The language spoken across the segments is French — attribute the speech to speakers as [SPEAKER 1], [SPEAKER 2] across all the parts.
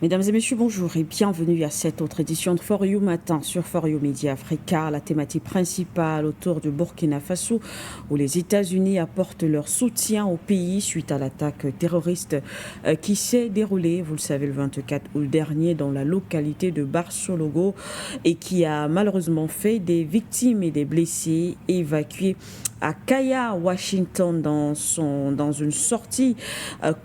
[SPEAKER 1] Mesdames et messieurs, bonjour et bienvenue à cette autre édition de For You Matin sur For You Media Africa. La thématique principale autour du Burkina Faso, où les États-Unis apportent leur soutien au pays suite à l'attaque terroriste qui s'est déroulée, vous le savez, le 24 août dernier dans la localité de Barsologo et qui a malheureusement fait des victimes et des blessés évacués à Kaya, Washington, dans une sortie,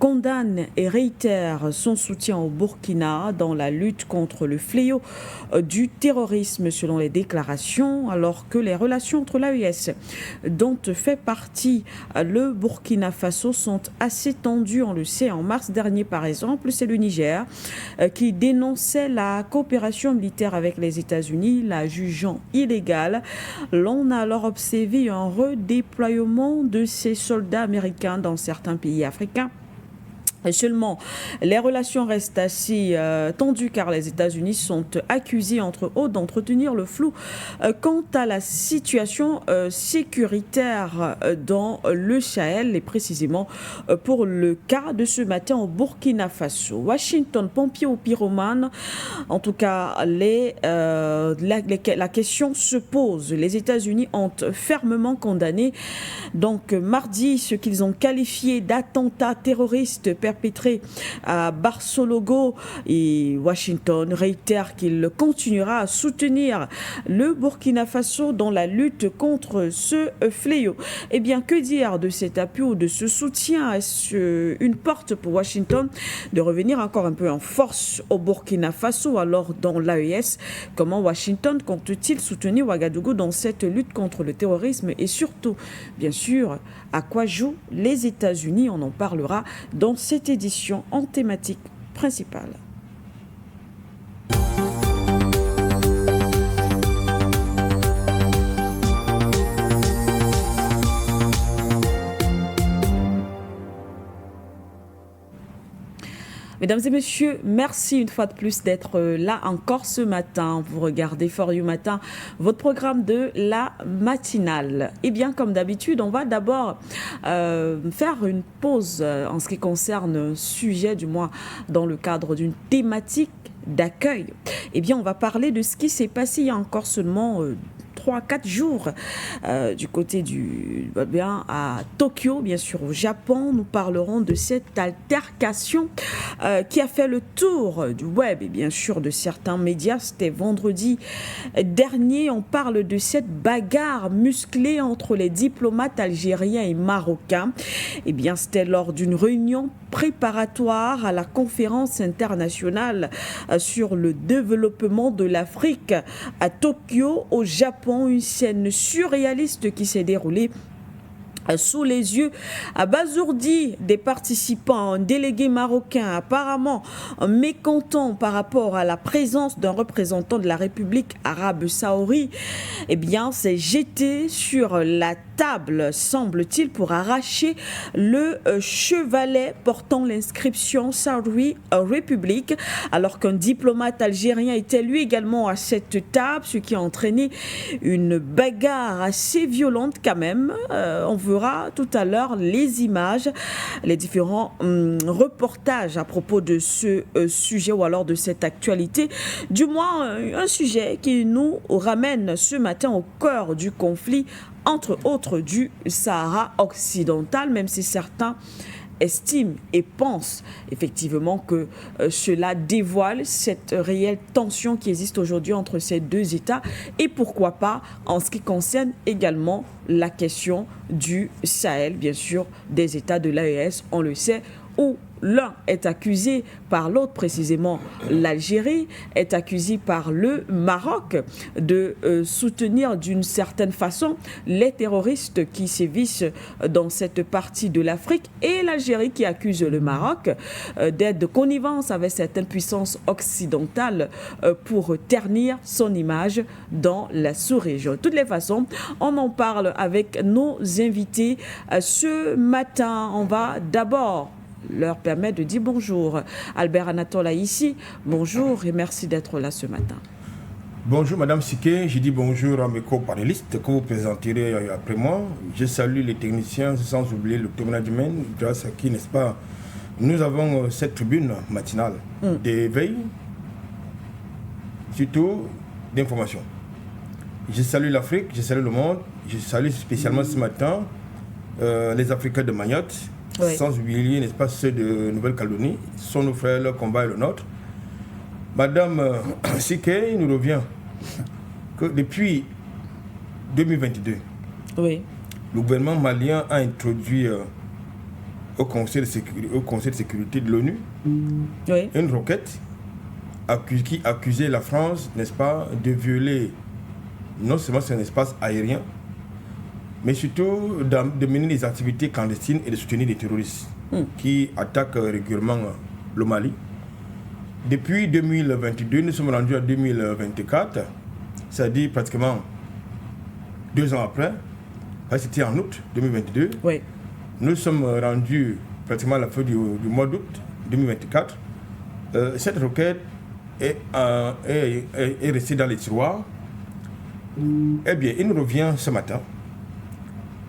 [SPEAKER 1] condamne et réitère son soutien au Burkina dans la lutte contre le fléau du terrorisme, selon les déclarations, alors que les relations entre l'AES, dont fait partie le Burkina Faso, sont assez tendues. On le sait, en mars dernier, par exemple, c'est le Niger qui dénonçait la coopération militaire avec les États-Unis, la jugeant illégale. L'on a alors observé un redéploiement de ces soldats américains dans certains pays africains. Et seulement, les relations restent assez tendues car les États-Unis sont accusés entre autres d'entretenir le flou quant à la situation sécuritaire dans le Sahel et précisément pour le cas de ce matin au Burkina Faso. Washington, pompiers ou pyromanes, en tout cas la question se pose. Les États-Unis ont fermement condamné donc mardi ce qu'ils ont qualifié d'attentat terroriste perpétré à Barsologo, et Washington réitère qu'il continuera à soutenir le Burkina Faso dans la lutte contre ce fléau. Eh bien, que dire de cet appui ou de ce soutien? Est-ce une porte pour Washington de revenir encore un peu en force au Burkina Faso? Alors, dans l'AES, comment Washington compte-t-il soutenir Ouagadougou dans cette lutte contre le terrorisme? Et surtout, bien sûr, à quoi jouent les États-Unis? On en parlera dans cette édition en thématique principale. Mesdames et messieurs, merci une fois de plus d'être là encore ce matin. Vous regardez For You Matin, votre programme de la matinale. Et bien, comme d'habitude, on va d'abord faire une pause en ce qui concerne un sujet, du moins dans le cadre d'une thématique d'accueil. Eh bien, on va parler de ce qui s'est passé il y a encore seulement 3-4 jours du côté à Tokyo, bien sûr au Japon. Nous parlerons de cette altercation qui a fait le tour du web et bien sûr de certains médias. C'était vendredi dernier. On parle de cette bagarre musclée entre les diplomates algériens et marocains. Eh bien, c'était lors d'une réunion préparatoire à la conférence internationale sur le développement de l'Afrique à Tokyo, au Japon. Une scène surréaliste qui s'est déroulée sous les yeux abasourdis des participants. Un délégué marocain, apparemment mécontent par rapport à la présence d'un représentant de la République arabe saoudite, eh bien, s'est jeté sur la table, semble-t-il, pour arracher le chevalet portant l'inscription Saudi République, alors qu'un diplomate algérien était lui également à cette table, ce qui a entraîné une bagarre assez violente quand même. On verra tout à l'heure les images, les différents reportages à propos de ce sujet ou alors de cette actualité. Du moins, un sujet qui nous ramène ce matin au cœur du conflit, entre autres du Sahara occidental, même si certains estiment et pensent effectivement que cela dévoile cette réelle tension qui existe aujourd'hui entre ces deux États, et pourquoi pas en ce qui concerne également la question du Sahel, bien sûr des États de l'AES, on le sait, où l'un est accusé par l'autre, précisément l'Algérie, est accusé par le Maroc de soutenir d'une certaine façon les terroristes qui sévissent dans cette partie de l'Afrique, et l'Algérie qui accuse le Maroc d'être de connivence avec certaines puissances occidentales pour ternir son image dans la sous-région. De toutes les façons, on en parle avec nos invités ce matin. On va d'abord leur permet de dire bonjour. Albert Anatola ici, bonjour et merci d'être là ce matin.
[SPEAKER 2] Bonjour Madame Siké, je dis bonjour à mes co-panélistes que vous présenterez après moi. Je salue les techniciens sans oublier le management grâce à qui, n'est-ce pas, nous avons cette tribune matinale d'éveil, surtout d'information. Je salue l'Afrique, je salue le monde, je salue spécialement ce matin les Africains de Mayotte, sans oublier, n'est-ce pas, ceux de Nouvelle-Calédonie. Ce sont nos frères, leur combat est le nôtre. Madame Siké nous revient que depuis 2022, le gouvernement malien a introduit au Conseil de sécurité de l'ONU une requête qui accusait la France, n'est-ce pas, de violer non seulement son espace aérien, mais surtout de mener des activités clandestines et de soutenir des terroristes qui attaquent régulièrement le Mali. Depuis 2022, nous sommes rendus à 2024, c'est-à-dire pratiquement 2 ans après, c'était en août 2022. Nous sommes rendus pratiquement à la fin du mois d'août 2024. Cette requête est restée dans les tiroirs. Eh bien, il nous revient ce matin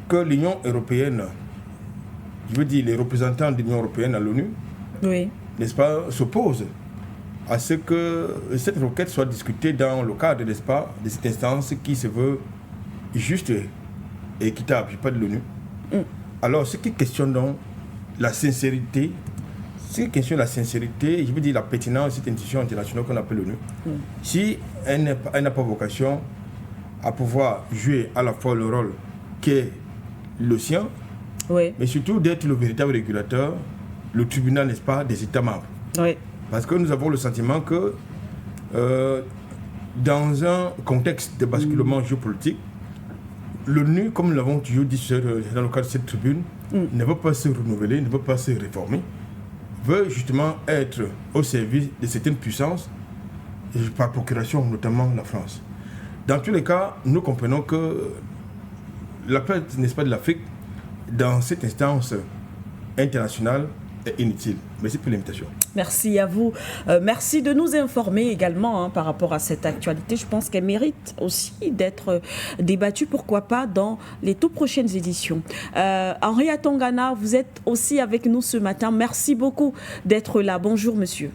[SPEAKER 2] que l'Union européenne, je veux dire les représentants de l'Union européenne à l'ONU, n'est-ce pas, s'opposent à ce que cette requête soit discutée dans le cadre, n'est-ce pas, de cette instance qui se veut juste et équitable, pas de l'ONU. Alors, ce qui questionne donc la sincérité, je veux dire la pertinence de cette institution internationale qu'on appelle l'ONU, si elle n'a pas vocation à pouvoir jouer à la fois le rôle qu'est le sien, mais surtout d'être le véritable régulateur, le tribunal, n'est-ce pas, des États membres. Parce que nous avons le sentiment que dans un contexte de basculement géopolitique, l'ONU, comme nous l'avons toujours dit dans le cadre de cette tribune, ne veut pas se renouveler, ne veut pas se réformer, veut justement être au service de certaines puissances, et par procuration notamment la France. Dans tous les cas, nous comprenons que la place, n'est-ce pas, de l'Afrique dans cette instance internationale est inutile. Merci pour l'invitation.
[SPEAKER 1] Merci à vous. Merci de nous informer également par rapport à cette actualité. Je pense qu'elle mérite aussi d'être débattue, pourquoi pas, dans les toutes prochaines éditions. Henri Atongana, vous êtes aussi avec nous ce matin. Merci beaucoup d'être là. Bonjour, monsieur.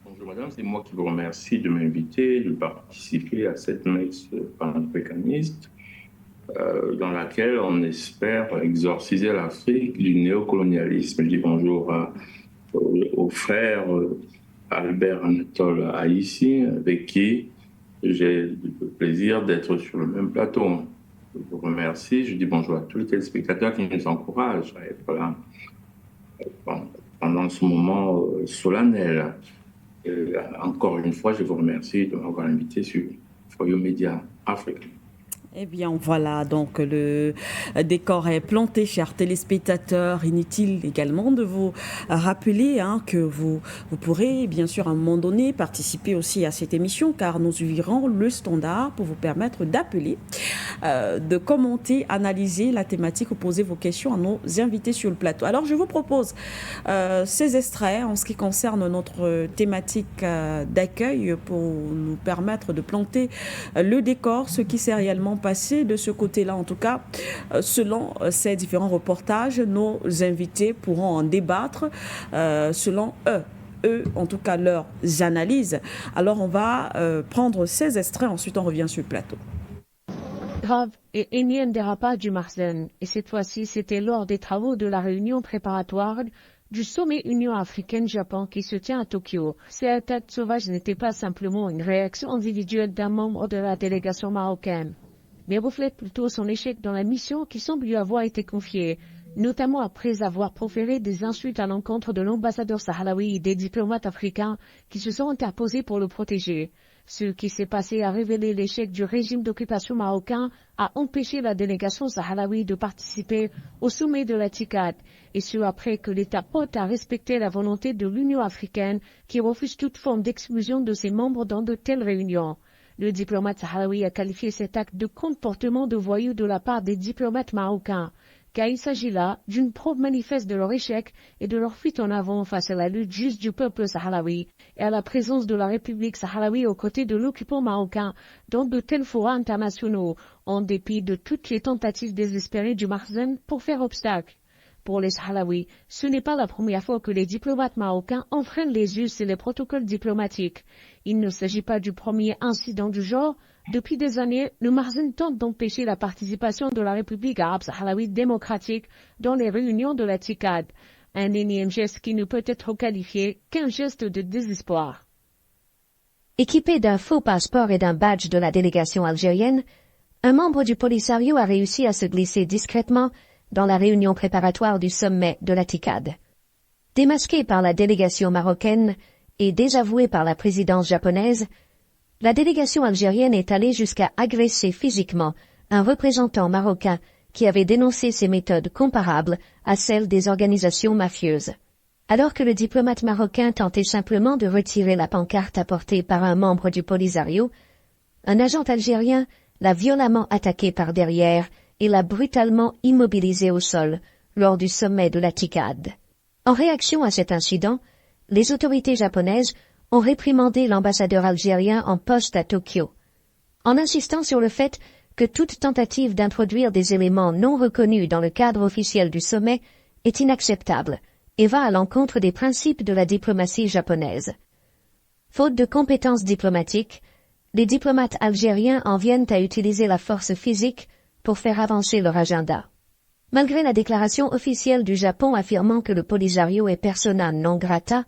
[SPEAKER 3] Bonjour, madame. C'est moi qui vous remercie de m'inviter, de participer à cette messe panafricaniste dans laquelle on espère exorciser l'Afrique du néocolonialisme. Je dis bonjour au frère Albert Anatole Haïssi, avec qui j'ai le plaisir d'être sur le même plateau. Je vous remercie. Je dis bonjour à tous les téléspectateurs qui nous encouragent à être là pendant ce moment solennel. Encore une fois, je vous remercie de m'avoir invité sur Foyo Média Afrique.
[SPEAKER 1] Eh bien, voilà, donc le décor est planté, chers téléspectateurs. Inutile également de vous rappeler que vous pourrez, bien sûr, à un moment donné, participer aussi à cette émission, car nous ouvrons le standard pour vous permettre d'appeler, de commenter, analyser la thématique ou poser vos questions à nos invités sur le plateau. Alors, je vous propose ces extraits en ce qui concerne notre thématique d'accueil pour nous permettre de planter le décor, ce qui s'est réellement passé de ce côté-là. En tout cas, selon ces différents reportages, nos invités pourront en débattre selon eux, en tout cas, leurs analyses. Alors, on va prendre ces extraits, ensuite on revient sur le plateau.
[SPEAKER 4] Grave et énième dérapage du Marsden. Et cette fois-ci, c'était lors des travaux de la réunion préparatoire du sommet Union africaine-Japon qui se tient à Tokyo. Ces attaques sauvages n'étaient pas simplement une réaction individuelle d'un membre de la délégation marocaine, mais reflètent plutôt son échec dans la mission qui semble lui avoir été confiée, notamment après avoir proféré des insultes à l'encontre de l'ambassadeur sahraoui et des diplomates africains qui se sont interposés pour le protéger. Ce qui s'est passé a révélé l'échec du régime d'occupation marocain à empêcher la délégation sahraoui de participer au sommet de la TICAD, et ce après que l'État hôte a respecté la volonté de l'Union africaine qui refuse toute forme d'exclusion de ses membres dans de telles réunions. Le diplomate sahraoui a qualifié cet acte de comportement de voyou de la part des diplomates marocains, car il s'agit là d'une preuve manifeste de leur échec et de leur fuite en avant face à la lutte juste du peuple sahraoui et à la présence de la République sahraoui aux côtés de l'occupant marocain dans de tels forats internationaux, en dépit de toutes les tentatives désespérées du Marsden pour faire obstacle. Pour les Sahraouis, ce n'est pas la première fois que les diplomates marocains enfreignent les us et les protocoles diplomatiques. Il ne s'agit pas du premier incident du genre. Depuis des années, le Makhzen tente d'empêcher la participation de la République arabe sahraouie démocratique dans les réunions de la TICAD. Un énième geste qui ne peut être qualifié qu'un geste de désespoir.
[SPEAKER 5] Équipé d'un faux passeport et d'un badge de la délégation algérienne, un membre du Polisario a réussi à se glisser discrètement dans la réunion préparatoire du sommet de la TICAD. Démasqué par la délégation marocaine et désavoué par la présidence japonaise, la délégation algérienne est allée jusqu'à agresser physiquement un représentant marocain qui avait dénoncé ces méthodes comparables à celles des organisations mafieuses. Alors que le diplomate marocain tentait simplement de retirer la pancarte apportée par un membre du Polisario, un agent algérien l'a violemment attaqué par derrière et l'a brutalement immobilisé au sol lors du sommet de la TICAD. En réaction à cet incident, les autorités japonaises ont réprimandé l'ambassadeur algérien en poste à Tokyo, en insistant sur le fait que toute tentative d'introduire des éléments non reconnus dans le cadre officiel du sommet est inacceptable et va à l'encontre des principes de la diplomatie japonaise. Faute de compétences diplomatiques, les diplomates algériens en viennent à utiliser la force physique pour faire avancer leur agenda. Malgré la déclaration officielle du Japon affirmant que le Polisario est persona non grata,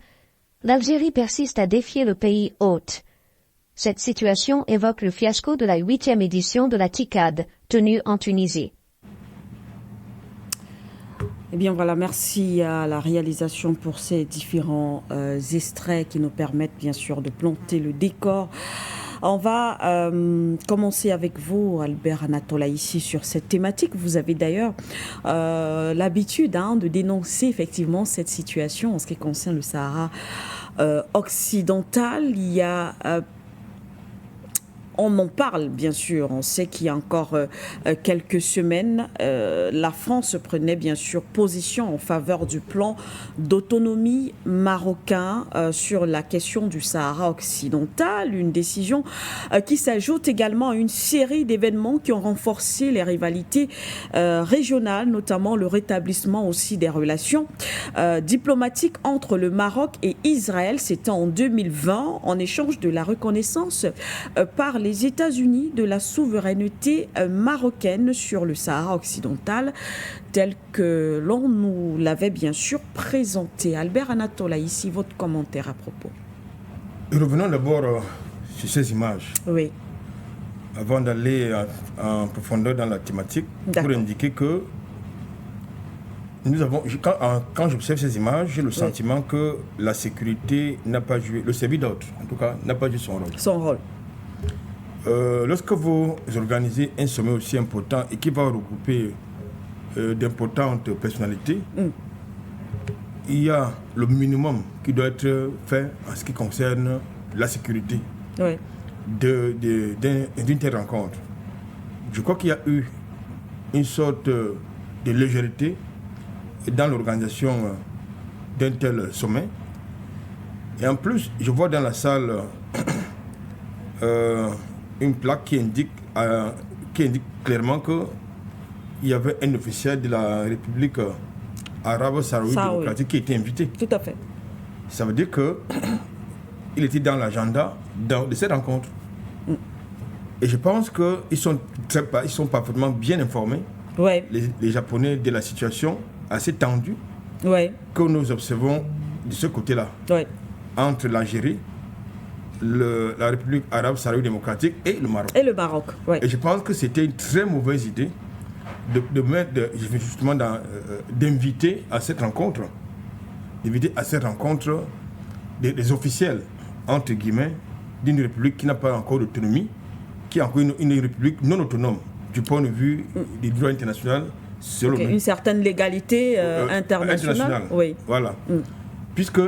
[SPEAKER 5] l'Algérie persiste à défier le pays hôte. Cette situation évoque le fiasco de la 8e édition de la TICAD, tenue en Tunisie.
[SPEAKER 1] Eh bien voilà, merci à la réalisation pour ces différents extraits qui nous permettent bien sûr de planter le décor. On va commencer avec vous, Albert Anatola, ici sur cette thématique. Vous avez d'ailleurs l'habitude de dénoncer effectivement cette situation en ce qui concerne le Sahara occidental. Il y a on en parle, bien sûr. On sait qu'il y a encore quelques semaines, la France prenait bien sûr position en faveur du plan d'autonomie marocain sur la question du Sahara occidental. Une décision qui s'ajoute également à une série d'événements qui ont renforcé les rivalités régionales, notamment le rétablissement aussi des relations diplomatiques entre le Maroc et Israël. C'était en 2020, en échange de la reconnaissance par les États-Unis de la souveraineté marocaine sur le Sahara occidental, tel que l'on nous l'avait bien sûr présenté. Albert Anatola, ici, votre commentaire à propos.
[SPEAKER 2] Revenons d'abord sur ces images.
[SPEAKER 1] Oui.
[SPEAKER 2] Avant d'aller en profondeur dans la thématique, pour indiquer que nous avons, quand j'observe ces images, j'ai le sentiment que la sécurité n'a pas joué, le service d'ordre, en tout cas, n'a pas joué son rôle.
[SPEAKER 1] Son rôle.
[SPEAKER 2] Lorsque vous organisez un sommet aussi important et qui va regrouper d'importantes personnalités, il y a le minimum qui doit être fait en ce qui concerne la sécurité d'une telle rencontre. Je crois qu'il y a eu une sorte de légèreté dans l'organisation d'un tel sommet. Et en plus, je vois dans la salle une plaque qui indique clairement qu'il y avait un officiel de la République arabe sahraoui démocratique qui était invité.
[SPEAKER 1] Tout à fait.
[SPEAKER 2] Ça veut dire qu'il était dans l'agenda de cette rencontre. Et je pense qu'ils sont parfaitement bien informés, les Japonais, de la situation assez tendue que nous observons de ce côté-là, entre l'Algérie, la République arabe sahraoui démocratique et le Maroc.
[SPEAKER 1] Et le Maroc,
[SPEAKER 2] Et je pense que c'était une très mauvaise idée d'inviter à cette rencontre, des officiels, entre guillemets, d'une république qui n'a pas encore d'autonomie, qui est encore une république non autonome du point de vue du droit international.
[SPEAKER 1] Une certaine légalité internationale. Oui.
[SPEAKER 2] Voilà. Puisque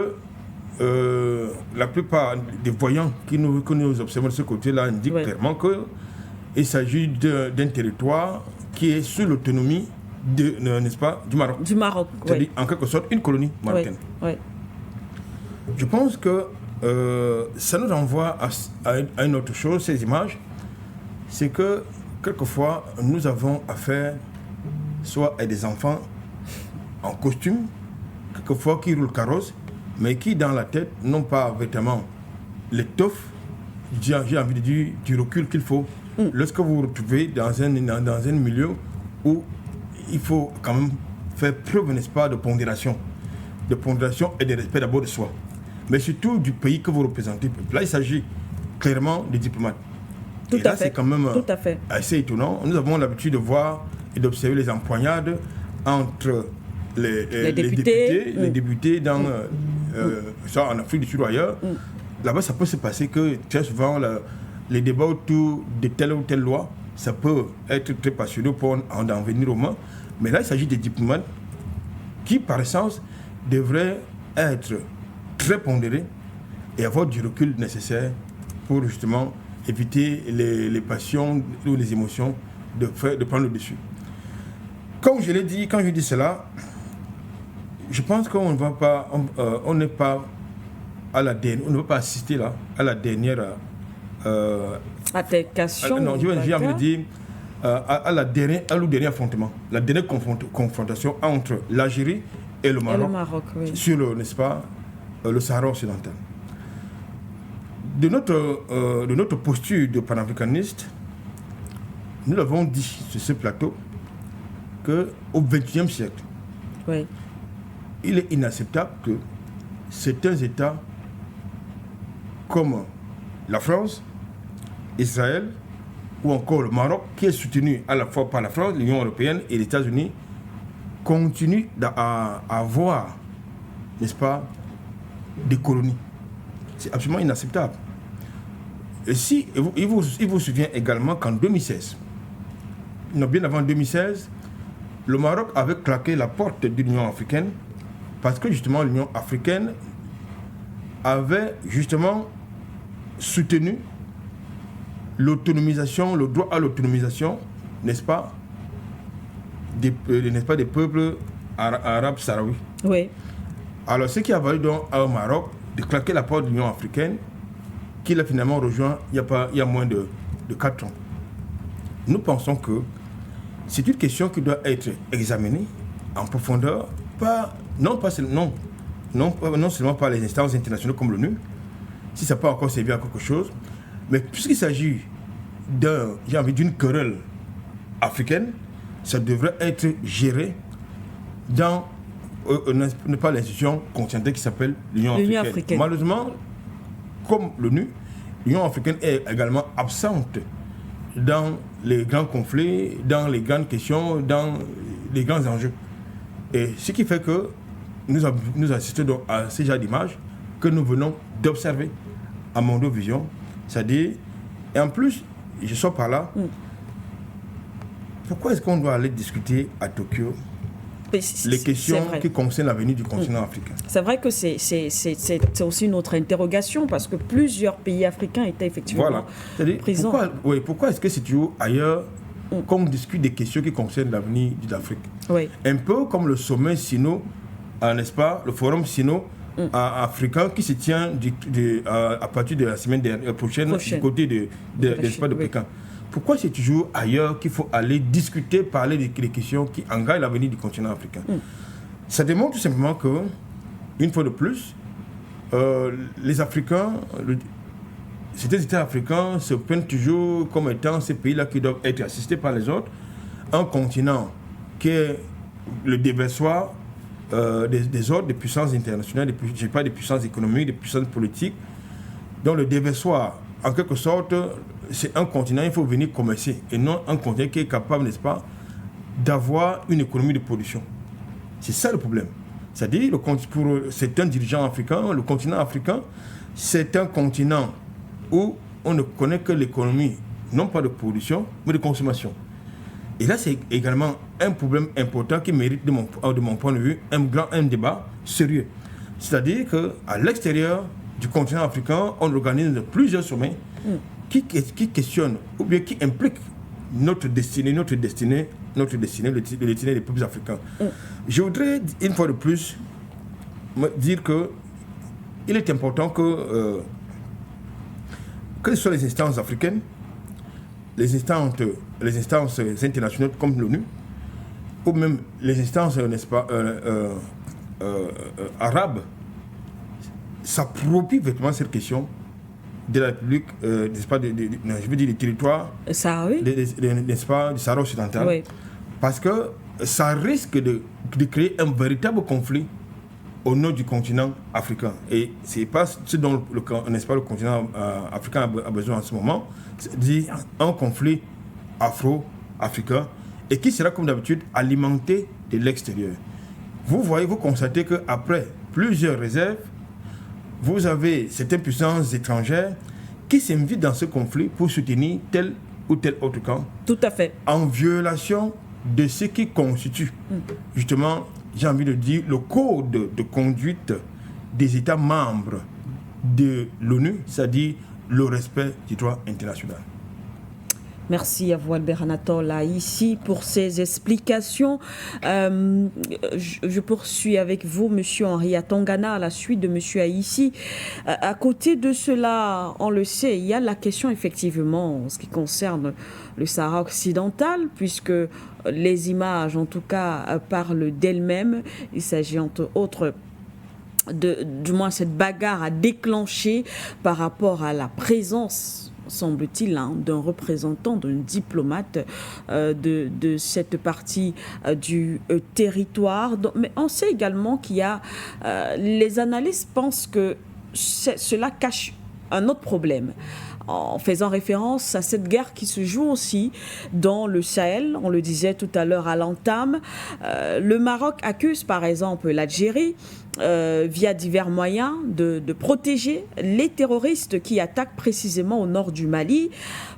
[SPEAKER 2] la plupart des voyants que nous observons de ce côté-là indiquent clairement qu'il s'agit d'un territoire qui est sous l'autonomie n'est-ce pas, du Maroc.
[SPEAKER 1] Du Maroc,
[SPEAKER 2] c'est-à-dire en quelque sorte une colonie marocaine. Je pense que ça nous renvoie à une autre chose, ces images, c'est que quelquefois nous avons affaire soit à des enfants en costume, quelquefois qui roulent carrosse, mais qui dans la tête n'ont pas véritablement l'étoffe, j'ai envie de dire, du recul qu'il faut. Lorsque vous vous retrouvez dans un milieu où il faut quand même faire preuve, n'est-ce pas, de pondération et de respect d'abord de soi, mais surtout du pays que vous représentez. Là, il s'agit clairement des diplomates.
[SPEAKER 1] Tout
[SPEAKER 2] et là,
[SPEAKER 1] à fait.
[SPEAKER 2] c'est quand même
[SPEAKER 1] Tout à fait.
[SPEAKER 2] assez étonnant. Nous avons l'habitude de voir et d'observer les empoignades entre les députés dans, soit en Afrique du Sud ou ailleurs. Là-bas, ça peut se passer que très souvent, les débats autour de telle ou telle loi, ça peut être très passionnant pour en venir aux mains. Mais là, il s'agit des diplomates qui, par essence, devraient être très pondérés et avoir du recul nécessaire pour justement éviter les passions ou les émotions de prendre le dessus. Comme je l'ai dit, quand je dis cela, je pense qu'on ne va pas, on n'est pas à la dernière, on ne va pas assister là à la dernière
[SPEAKER 1] altercation.
[SPEAKER 2] Non, j'ai envie de dire à le dernier affrontement, la dernière confrontation entre l'Algérie et le Maroc,
[SPEAKER 1] oui.
[SPEAKER 2] Sur le, n'est-ce pas, le Sahara occidental. De notre posture de panafricaniste, nous l'avons dit sur ce plateau qu'au XXIe siècle,
[SPEAKER 1] oui,
[SPEAKER 2] il est inacceptable que certains États comme la France, Israël ou encore le Maroc, qui est soutenu à la fois par la France, l'Union européenne et les États-Unis, continuent à avoir, n'est-ce pas, des colonies. C'est absolument inacceptable. Et si, il vous souvient également qu'en 2016, non, bien avant 2016, le Maroc avait claqué la porte de l'Union africaine parce que justement l'Union africaine avait justement soutenu l'autonomisation, le droit à l'autonomisation, n'est-ce pas, des peuples arabes sahraouis.
[SPEAKER 1] Oui.
[SPEAKER 2] Alors ce qui a valu donc au Maroc de claquer la porte de l'Union africaine, qu'il a finalement rejoint il y a moins de 4 ans. Nous pensons que c'est une question qui doit être examinée en profondeur, non seulement par les instances internationales comme l'ONU, si ça peut encore servir à quelque chose, mais puisqu'il s'agit d'une querelle africaine, ça devrait être géré dans pas l'institution continentale qui s'appelle l'Union africaine. Malheureusement, comme l'ONU, l'Union africaine est également absente dans les grands conflits, dans les grandes questions, dans les grands enjeux. Et ce qui fait que nous assistons donc à ces genres d'images que nous venons d'observer à Mondovision. C'est-à-dire, et en plus, je sors par là, pourquoi est-ce qu'on doit aller discuter à Tokyo les questions qui concernent l'avenir du continent africain?
[SPEAKER 1] C'est vrai que c'est aussi une autre interrogation parce que plusieurs pays africains étaient effectivement présents.
[SPEAKER 2] Pourquoi est-ce que c'est toujours ailleurs qu'on discute des questions qui concernent l'avenir de l'Afrique?
[SPEAKER 1] Oui.
[SPEAKER 2] Un peu comme le sommet Sino, n'est-ce pas, le forum Sino africain qui se tient à partir de la semaine prochaine du côté de Pékin. Pourquoi c'est toujours ailleurs qu'il faut aller discuter, parler des questions qui engagent l'avenir du continent africain? Ça démontre tout simplement que, une fois de plus, les Africains, certains États africains se prennent toujours comme étant ces pays-là qui doivent être assistés par les autres. Un continent qui est le déversoir des ordres, des puissances internationales, des puissances économiques, des puissances politiques. Donc le déversoir, en quelque sorte, c'est un continent, il faut venir commercer, et non un continent qui est capable, n'est-ce pas, d'avoir une économie de production. C'est ça le problème. C'est-à-dire, pour certains dirigeants africains, le continent africain, c'est un continent où on ne connaît que l'économie, non pas de production, mais de consommation. Et là, c'est également un problème important qui mérite, de mon point de vue, un débat sérieux. C'est-à-dire qu'à l'extérieur du continent africain, on organise plusieurs sommets qui questionnent ou bien qui impliquent notre destinée, le destinée des peuples africains. Je voudrais, une fois de plus, dire qu'il est important que ce soit les instances africaines, les instances internationales comme l'ONU, ou même les instances, n'est-ce pas, arabes, s'approprient effectivement cette question de la République, n'est-ce pas, je veux dire des territoires,
[SPEAKER 1] Ça, oui.
[SPEAKER 2] n'est-ce pas, du Sahara occidental,
[SPEAKER 1] Oui.
[SPEAKER 2] parce que ça risque de créer un véritable conflit au nord du continent africain. Et c'est pas ce dont n'est-ce pas, le continent africain a besoin en ce moment, c'est-à-dire un conflit afro-africain et qui sera comme d'habitude alimenté de l'extérieur. Vous voyez, vous constatez qu'après plusieurs réserves, vous avez certaines puissances étrangères qui s'invitent dans ce conflit pour soutenir tel ou tel autre camp.
[SPEAKER 1] Tout à fait.
[SPEAKER 2] En violation de ce qui constitue, justement, j'ai envie de dire, le code de conduite des États membres de l'ONU, c'est-à-dire le respect du droit international.
[SPEAKER 1] Merci à vous, Albert Anatole, ici pour ces explications. Je poursuis avec vous, Monsieur Henri Atongana, à la suite de Monsieur Aïssi. À côté de cela, on le sait, il y a la question effectivement en ce qui concerne le Sahara occidental, puisque les images, en tout cas, parlent d'elles-mêmes. Il s'agit entre autres du moins cette bagarre a déclenché par rapport à la présence, semble-t-il, d'un représentant, d'un diplomate de cette partie du territoire. Mais on sait également qu'il y a... les analystes pensent que cela cache un autre problème, en faisant référence à cette guerre qui se joue aussi dans le Sahel. On le disait tout à l'heure à l'entame. Le Maroc accuse par exemple l'Algérie via divers moyens de protéger les terroristes qui attaquent précisément au nord du Mali,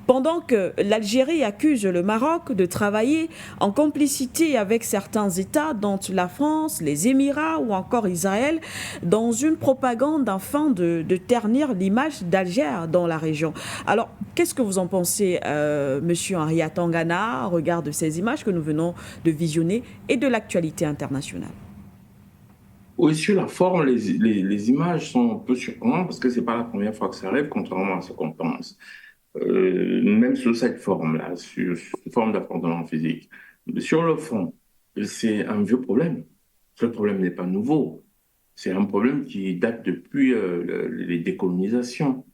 [SPEAKER 1] pendant que l'Algérie accuse le Maroc de travailler en complicité avec certains États, dont la France, les Émirats ou encore Israël, dans une propagande afin de ternir l'image d'Alger dans la région. Alors, qu'est-ce que vous en pensez, Monsieur Henri Atongana, au regard de ces images que nous venons de visionner et de l'actualité internationale?
[SPEAKER 3] Oui, sur la forme, les images sont un peu surprenantes parce que ce n'est pas la première fois que ça arrive, contrairement à ce qu'on pense. Même sous cette forme-là, sur forme d'affrontement physique. Sur le fond, c'est un vieux problème. Ce problème n'est pas nouveau. C'est un problème qui date depuis les décolonisations.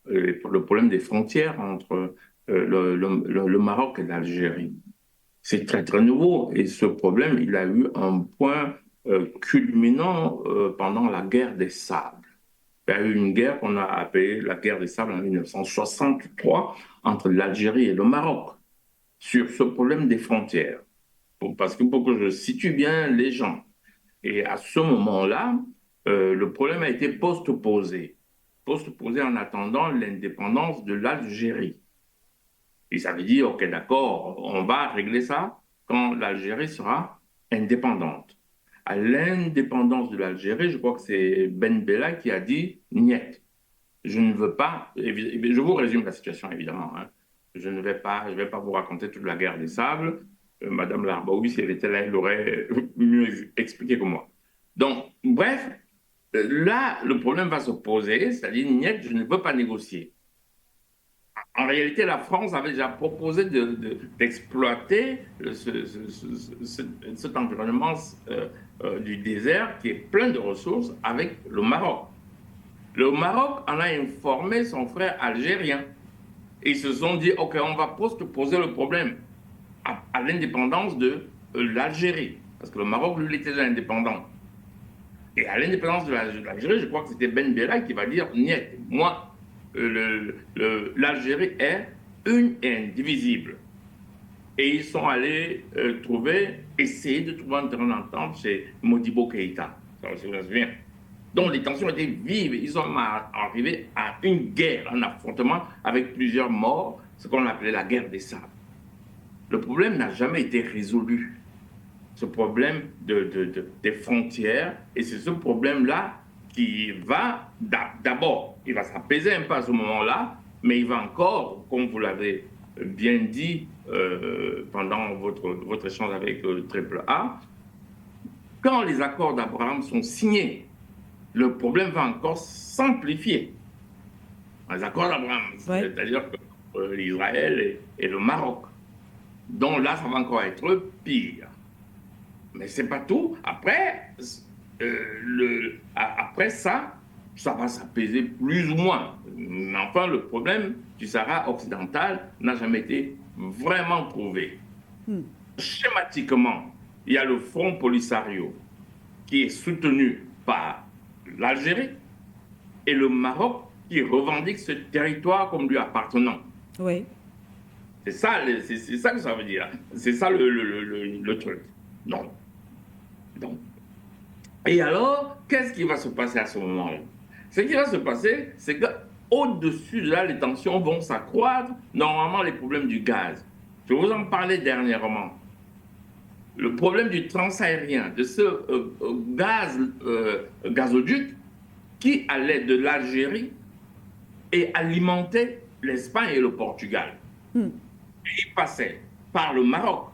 [SPEAKER 3] Le problème des frontières entre le Maroc et l'Algérie. C'est très, très nouveau. Et ce problème, il a eu un point culminant pendant la guerre des sables. Il y a eu une guerre qu'on a appelée la guerre des sables en 1963 entre l'Algérie et le Maroc sur ce problème des frontières. Parce que pour que je situe bien les gens. Et à ce moment-là, le problème a été postposé. Postposé en attendant l'indépendance de l'Algérie. Et ça veut dire, OK, d'accord, on va régler ça quand l'Algérie sera indépendante. À l'indépendance de l'Algérie, je crois que c'est Ben Bella qui a dit « Niet, je ne veux pas… » Je vous résume la situation, évidemment. Hein. Je ne vais pas vous raconter toute la guerre des sables. Madame Larbaoui, si elle était là, elle aurait mieux expliqué que moi. Donc, bref, là, le problème va se poser, c'est-à-dire « Niet, je ne veux pas négocier ». En réalité, la France avait déjà proposé d'exploiter cet environnement du désert qui est plein de ressources avec le Maroc. Le Maroc en a informé son frère algérien. Et ils se sont dit, OK, on va poser le problème à l'indépendance de l'Algérie. Parce que le Maroc, lui, il était déjà indépendant. Et à l'indépendance de l'Algérie, je crois que c'était Ben Bella qui va dire, niet, moi, l'Algérie est une et indivisible. Et ils sont allés essayer de trouver un terrain d'entente chez Modibo Keïta. Ça vous souvenez. Donc les tensions étaient vives. Ils sont arrivés à une guerre, un affrontement avec plusieurs morts, ce qu'on appelait la guerre des sables. Le problème n'a jamais été résolu. Ce problème des frontières, et c'est ce problème-là qui va d'abord, il va s'apaiser un peu à ce moment-là, mais il va encore, comme vous l'avez bien dit pendant votre échange avec Triple A, quand les accords d'Abraham sont signés, le problème va encore s'amplifier. Les accords d'Abraham, c'est-à-dire Israël et le Maroc. Donc là, ça va encore être pire. Mais c'est pas tout. Après, après ça va s'apaiser plus ou moins. Mais enfin, le problème du Sahara occidental n'a jamais été vraiment trouvé. Schématiquement, il y a le Front Polisario qui est soutenu par l'Algérie et le Maroc qui revendique ce territoire comme lui appartenant.
[SPEAKER 1] Oui.
[SPEAKER 3] C'est ça que ça veut dire. C'est ça le truc. Non. Et alors, qu'est-ce qui va se passer à ce moment-là? Ce qui va se passer, c'est qu'au-dessus de là, les tensions vont s'accroître. Normalement, les problèmes du gaz. Je vous en parlais dernièrement. Le problème du transaérien, de ce gazoduc qui allait de l'Algérie et alimentait l'Espagne et le Portugal. Et il passait par le Maroc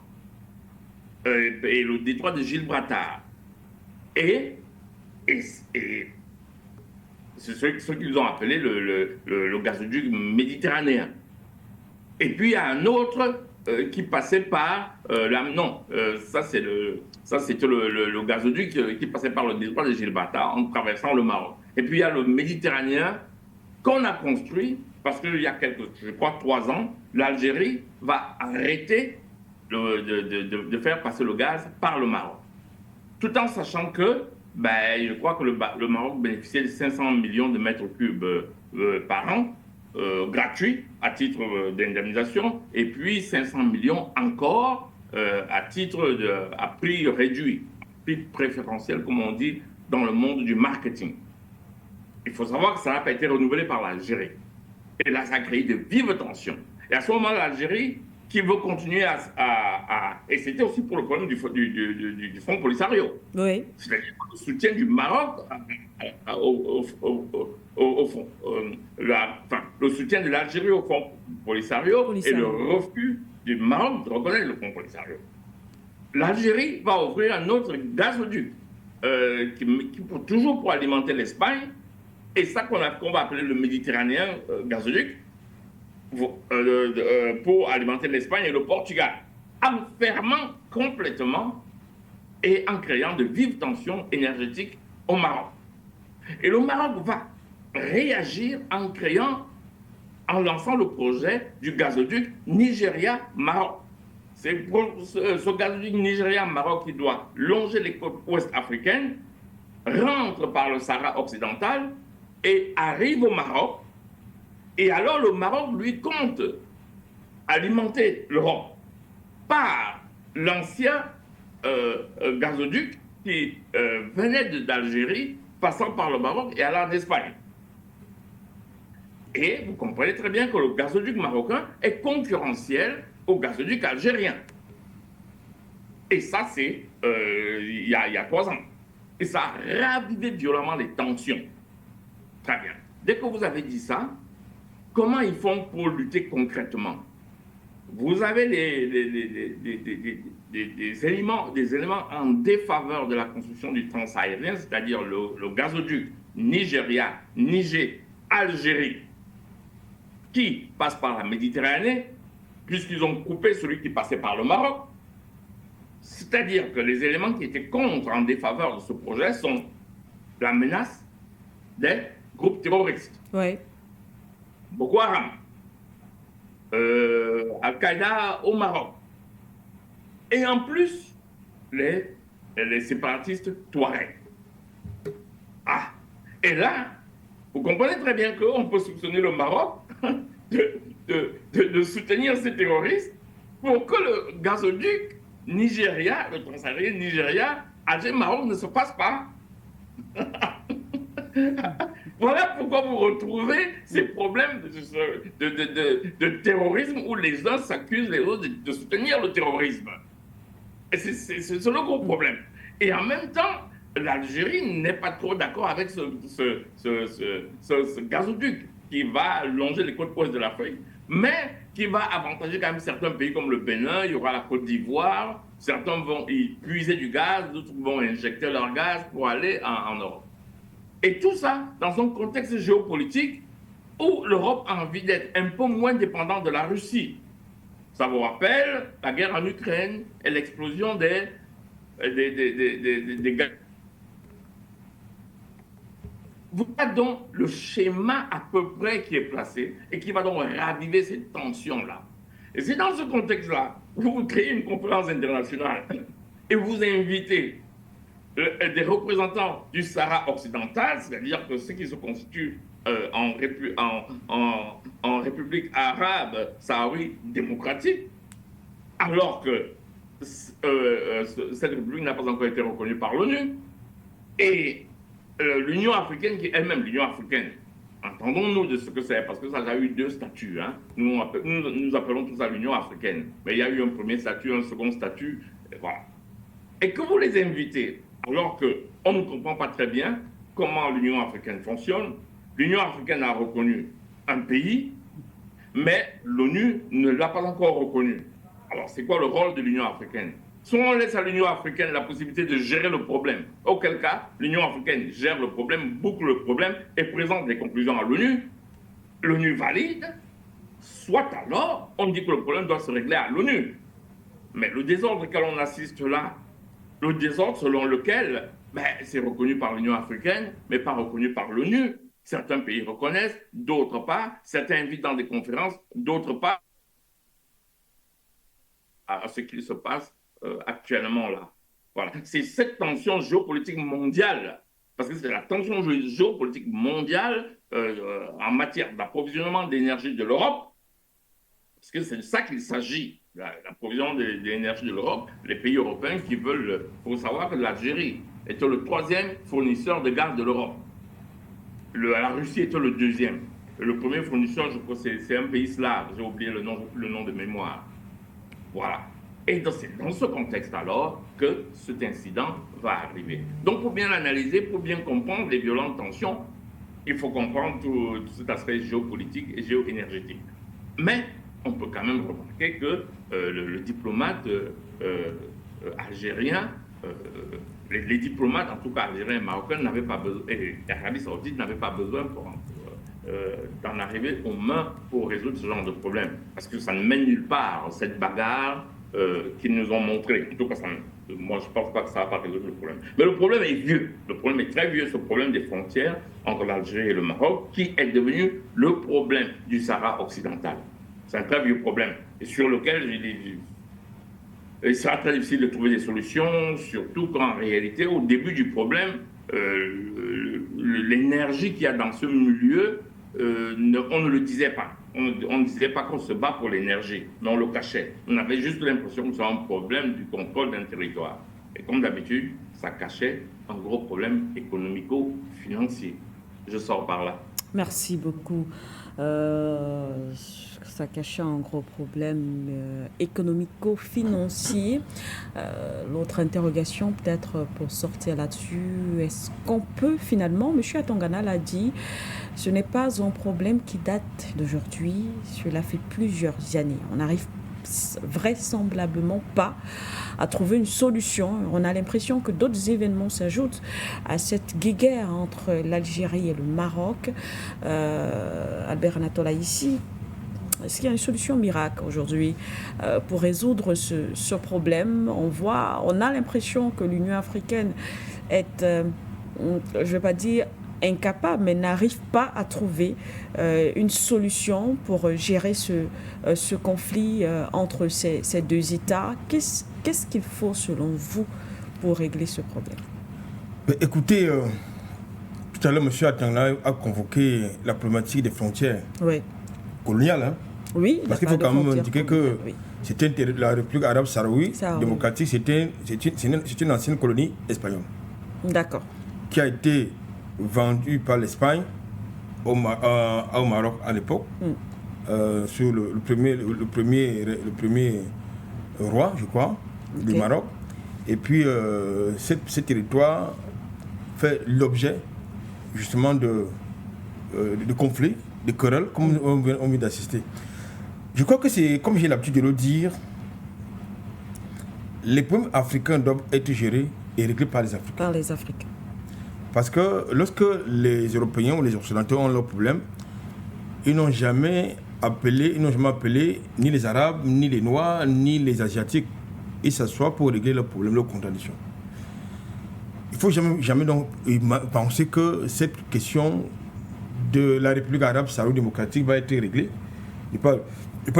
[SPEAKER 3] et le détroit de Gibraltar. Et c'est ce qu'ils ont appelé le gazoduc méditerranéen. Et puis il y a un autre qui passait par c'était le gazoduc qui passait par le détroit de Gibraltar en traversant le Maroc. Et puis il y a le méditerranéen qu'on a construit parce qu'il y a je crois 3 ans, l'Algérie va arrêter de faire passer le gaz par le Maroc. Tout en sachant que, je crois que le Maroc bénéficiait de 500 millions de mètres cubes par an, gratuits à titre d'indemnisation, et puis 500 millions encore à prix réduit, prix préférentiel, comme on dit dans le monde du marketing. Il faut savoir que ça n'a pas été renouvelé par l'Algérie. Et là, ça a créé de vives tensions. Et à ce moment, l'Algérie, qui veut continuer et c'était aussi pour le problème du Front Polisario.
[SPEAKER 1] Oui.
[SPEAKER 3] C'est-à-dire le soutien du Maroc au Front. Le soutien de l'Algérie au Front Polisario et le refus du Maroc de reconnaître le Front Polisario. L'Algérie va ouvrir un autre gazoduc toujours pour alimenter l'Espagne, et ça qu'on va appeler le Méditerranéen gazoduc, pour alimenter l'Espagne et le Portugal, en fermant complètement et en créant de vives tensions énergétiques au Maroc. Et le Maroc va réagir en lançant le projet du gazoduc Nigeria-Maroc. C'est ce gazoduc Nigeria-Maroc qui doit longer les côtes ouest africaines, rentre par le Sahara occidental et arrive au Maroc. Et alors le Maroc, lui, compte alimenter l'Europe par l'ancien gazoduc qui venait d'Algérie, passant par le Maroc et allant en Espagne. Et vous comprenez très bien que le gazoduc marocain est concurrentiel au gazoduc algérien. Et ça, c'est il y a 3 ans. Et ça a ravivé violemment les tensions. Très bien. Dès que vous avez dit ça, comment ils font pour lutter concrètement? Vous avez des éléments en défaveur de la construction du transaérien, c'est-à-dire le gazoduc Niger-Algérie, qui passe par la Méditerranée, puisqu'ils ont coupé celui qui passait par le Maroc. C'est-à-dire que les éléments qui étaient en défaveur de ce projet sont la menace des groupes terroristes.
[SPEAKER 1] Oui.
[SPEAKER 3] Boko Haram, Al-Qaïda au Maroc. Et en plus, les séparatistes Touaregs. Et là, vous comprenez très bien qu'on peut soupçonner le Maroc de soutenir ces terroristes pour que le gazoduc Nigeria, le transaérien Nigeria, Alger-Maroc ne se passe pas. Voilà pourquoi vous retrouvez ces problèmes de terrorisme où les uns s'accusent les autres de soutenir le terrorisme. Et c'est le gros problème. Et en même temps, l'Algérie n'est pas trop d'accord avec ce gazoduc qui va longer les côtes ouest de l'Afrique, mais qui va avantager quand même certains pays comme le Bénin. Il y aura la Côte d'Ivoire. Certains vont y puiser du gaz, d'autres vont injecter leur gaz pour aller en Europe. Et tout ça dans un contexte géopolitique où l'Europe a envie d'être un peu moins dépendante de la Russie. Ça vous rappelle la guerre en Ukraine et l'explosion des gaz. Voilà donc le schéma à peu près qui est placé et qui va donc raviver cette tension-là. Et c'est dans ce contexte-là que vous créez une conférence internationale et vous invitez des représentants du Sahara occidental, c'est-à-dire que ceux qui se constituent en République arabe sahraoui démocratique, alors que cette république n'a pas encore été reconnue par l'ONU. Et l'Union africaine, qui elle-même, l'Union africaine, entendons-nous de ce que c'est, parce que ça a eu deux statuts. Hein. Nous appelons tout ça l'Union africaine. Mais il y a eu un premier statut, un second statut, et voilà. Et que vous les invitez, alors qu'on ne comprend pas très bien comment l'Union africaine fonctionne. L'Union africaine a reconnu un pays, mais l'ONU ne l'a pas encore reconnu. Alors, c'est quoi le rôle de l'Union africaine? Soit on laisse à l'Union africaine la possibilité de gérer le problème, auquel cas l'Union africaine gère le problème, boucle le problème et présente des conclusions à l'ONU. L'ONU valide, soit alors on dit que le problème doit se régler à l'ONU. Mais le désordre auquel on assiste là, le désordre selon lequel c'est reconnu par l'Union africaine, mais pas reconnu par l'ONU. Certains pays reconnaissent, d'autres pas. Certains invitent dans des conférences, d'autres pas. À ce qu'il se passe actuellement là. Voilà. C'est cette tension géopolitique mondiale, parce que c'est la tension géopolitique mondiale en matière d'approvisionnement d'énergie de l'Europe, parce que c'est de ça qu'il s'agit, l'approvisionnement de l'énergie de l'Europe, les pays européens qui veulent, il faut savoir que l'Algérie était le 3e fournisseur de gaz de l'Europe. La Russie était le 2e. Le premier fournisseur, je crois, c'est un pays slave, j'ai oublié le nom de mémoire. Voilà. Et c'est dans ce contexte alors que cet incident va arriver. Donc pour bien l'analyser, pour bien comprendre les violentes tensions, il faut comprendre tout cet aspect géopolitique et géoénergétique. Mais on peut quand même remarquer que le diplomate algérien, les diplomates, en tout cas algériens et marocains, n'avaient pas besoin, et l'Arabie saoudite n'avait pas besoin d'en arriver aux mains pour résoudre ce genre de problème. Parce que ça ne mène nulle part, cette bagarre qu'ils nous ont montrée. En tout cas, moi, je ne pense pas que ça va pas résoudre le problème. Mais le problème est vieux. Le problème est très vieux, ce problème des frontières entre l'Algérie et le Maroc, qui est devenu le problème du Sahara occidental. C'est un très vieux problème, et sur lequel il sera très difficile de trouver des solutions, surtout quand en réalité, au début du problème, l'énergie qu'il y a dans ce milieu, on ne le disait pas. On ne disait pas qu'on se bat pour l'énergie, mais on le cachait. On avait juste l'impression que c'était un problème du contrôle d'un territoire. Et comme d'habitude, ça cachait un gros problème économico-financier. Je sors par là.
[SPEAKER 1] Merci beaucoup. Ça cachait un gros problème économico-financier. L'autre interrogation, peut-être pour sortir là-dessus, est-ce qu'on peut finalement, M. Atongana l'a dit, ce n'est pas un problème qui date d'aujourd'hui, cela fait plusieurs années. On n'arrive vraisemblablement pas à trouver une solution. On a l'impression que d'autres événements s'ajoutent à cette guéguerre entre l'Algérie et le Maroc. Albert Anatola ici, est-ce qu'il y a une solution miracle aujourd'hui pour résoudre ce problème? On a l'impression que l'Union africaine est, je ne vais pas dire incapable, mais n'arrive pas à trouver une solution pour gérer ce conflit entre ces deux États. Qu'est-ce qu'il faut, selon vous, pour régler ce problème?
[SPEAKER 2] Écoutez, tout à l'heure, M. Atangana a convoqué la problématique des frontières coloniales. Hein?
[SPEAKER 1] Oui,
[SPEAKER 2] parce qu'il faut quand même indiquer que c'était la République arabe sahraoui démocratique, c'est une ancienne colonie espagnole.
[SPEAKER 1] D'accord.
[SPEAKER 2] Qui a été vendue par l'Espagne au Maroc à l'époque, sur le premier roi, je crois, du Maroc. Et puis, ce territoire fait l'objet justement de conflits, de querelles, comme on vient d'assister. Je crois que c'est, comme j'ai l'habitude de le dire, les problèmes africains doivent être gérés et réglés par les Africains.
[SPEAKER 1] Par les Africains.
[SPEAKER 2] Parce que lorsque les Européens ou les Occidentaux ont leurs problèmes, ils n'ont jamais appelé, ils n'ont jamais appelé ni les Arabes, ni les Noirs, ni les Asiatiques. Ils s'assoient pour régler leurs problèmes, leurs contradictions. Il ne faut jamais donc penser que cette question de la République arabe sahélo-démocratique va être réglée. Et pas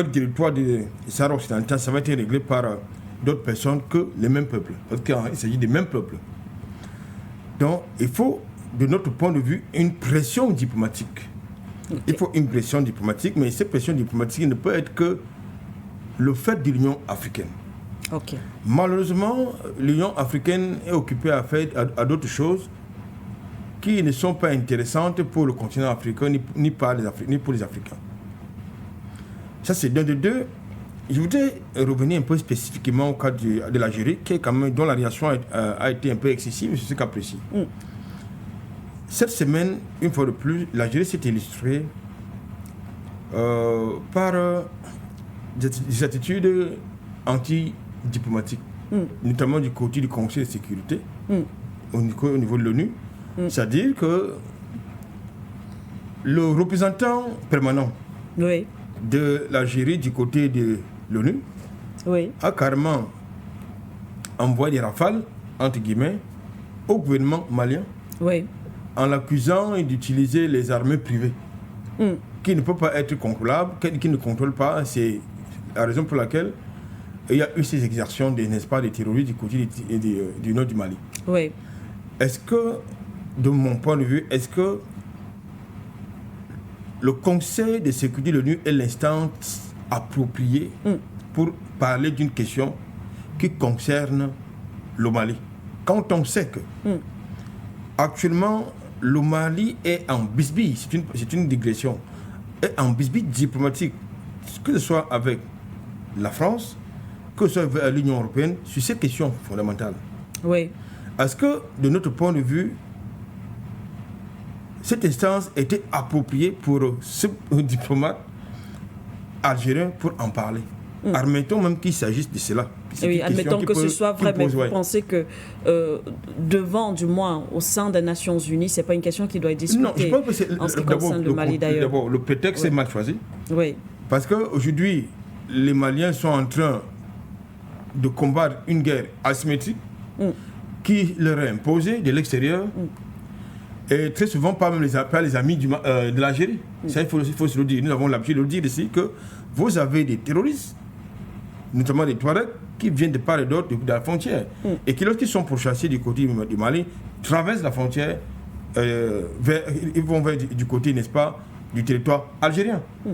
[SPEAKER 2] du territoire du Sahara occidental, ça va être réglé par d'autres personnes que les mêmes peuples. Parce qu'il s'agit des mêmes peuples. Donc, il faut, de notre point de vue, une pression diplomatique. Okay. Il faut une pression diplomatique, mais cette pression diplomatique ne peut être que le fait de l'Union africaine.
[SPEAKER 1] Okay.
[SPEAKER 2] Malheureusement, l'Union africaine est occupée à d'autres choses qui ne sont pas intéressantes pour le continent africain ni pour les Africains. Ça, c'est d'un de deux. Je voudrais revenir un peu spécifiquement au cas de l'Algérie, dont la réaction a été un peu excessive, c'est ce qu'apprécie. Cette semaine, une fois de plus, l'Algérie s'est illustrée par des attitudes anti-diplomatiques, notamment du côté du Conseil de sécurité, au niveau de l'ONU. C'est-à-dire que le représentant permanent de l'Algérie du côté de l'ONU a carrément envoyé des rafales, entre guillemets, au gouvernement malien en l'accusant d'utiliser les armées privées qui ne peuvent pas être contrôlables, qui ne contrôlent pas. C'est la raison pour laquelle il y a eu ces exactions des terroristes du côté du nord du Mali. Est-ce que, de mon point de vue, est-ce que le Conseil de sécurité de l'ONU est l'instance appropriée pour parler d'une question qui concerne le Mali? Quand on sait que actuellement le Mali est en bisbille, c'est une digression, est en bisbille diplomatique, que ce soit avec la France, que ce soit avec l'Union européenne, sur ces questions fondamentales. Est-ce que, de notre point de vue, cette instance était appropriée pour ce diplomate algérien pour en parler? Admettons même qu'il s'agisse de cela.
[SPEAKER 1] Admettons que ce soit vrai, mais vous pensez que devant, du moins, au sein des Nations Unies, ce n'est pas une question qui doit être discutée?
[SPEAKER 2] Non, je pense que c'est
[SPEAKER 1] en ce qui concerne le Mali d'ailleurs.
[SPEAKER 2] D'abord, le prétexte est mal choisi. Parce qu'aujourd'hui, les Maliens sont en train de combattre une guerre asymétrique qui leur est imposée de l'extérieur. Et très souvent, pas même les amis de l'Algérie. Ça, il faut se le dire. Nous avons l'habitude de le dire ici que vous avez des terroristes, notamment des Touaregs, qui viennent de part et d'autre de la frontière. Et qui, lorsqu'ils sont pourchassés du côté du Mali, traversent la frontière, ils vont vers du côté, n'est-ce pas, du territoire algérien. Il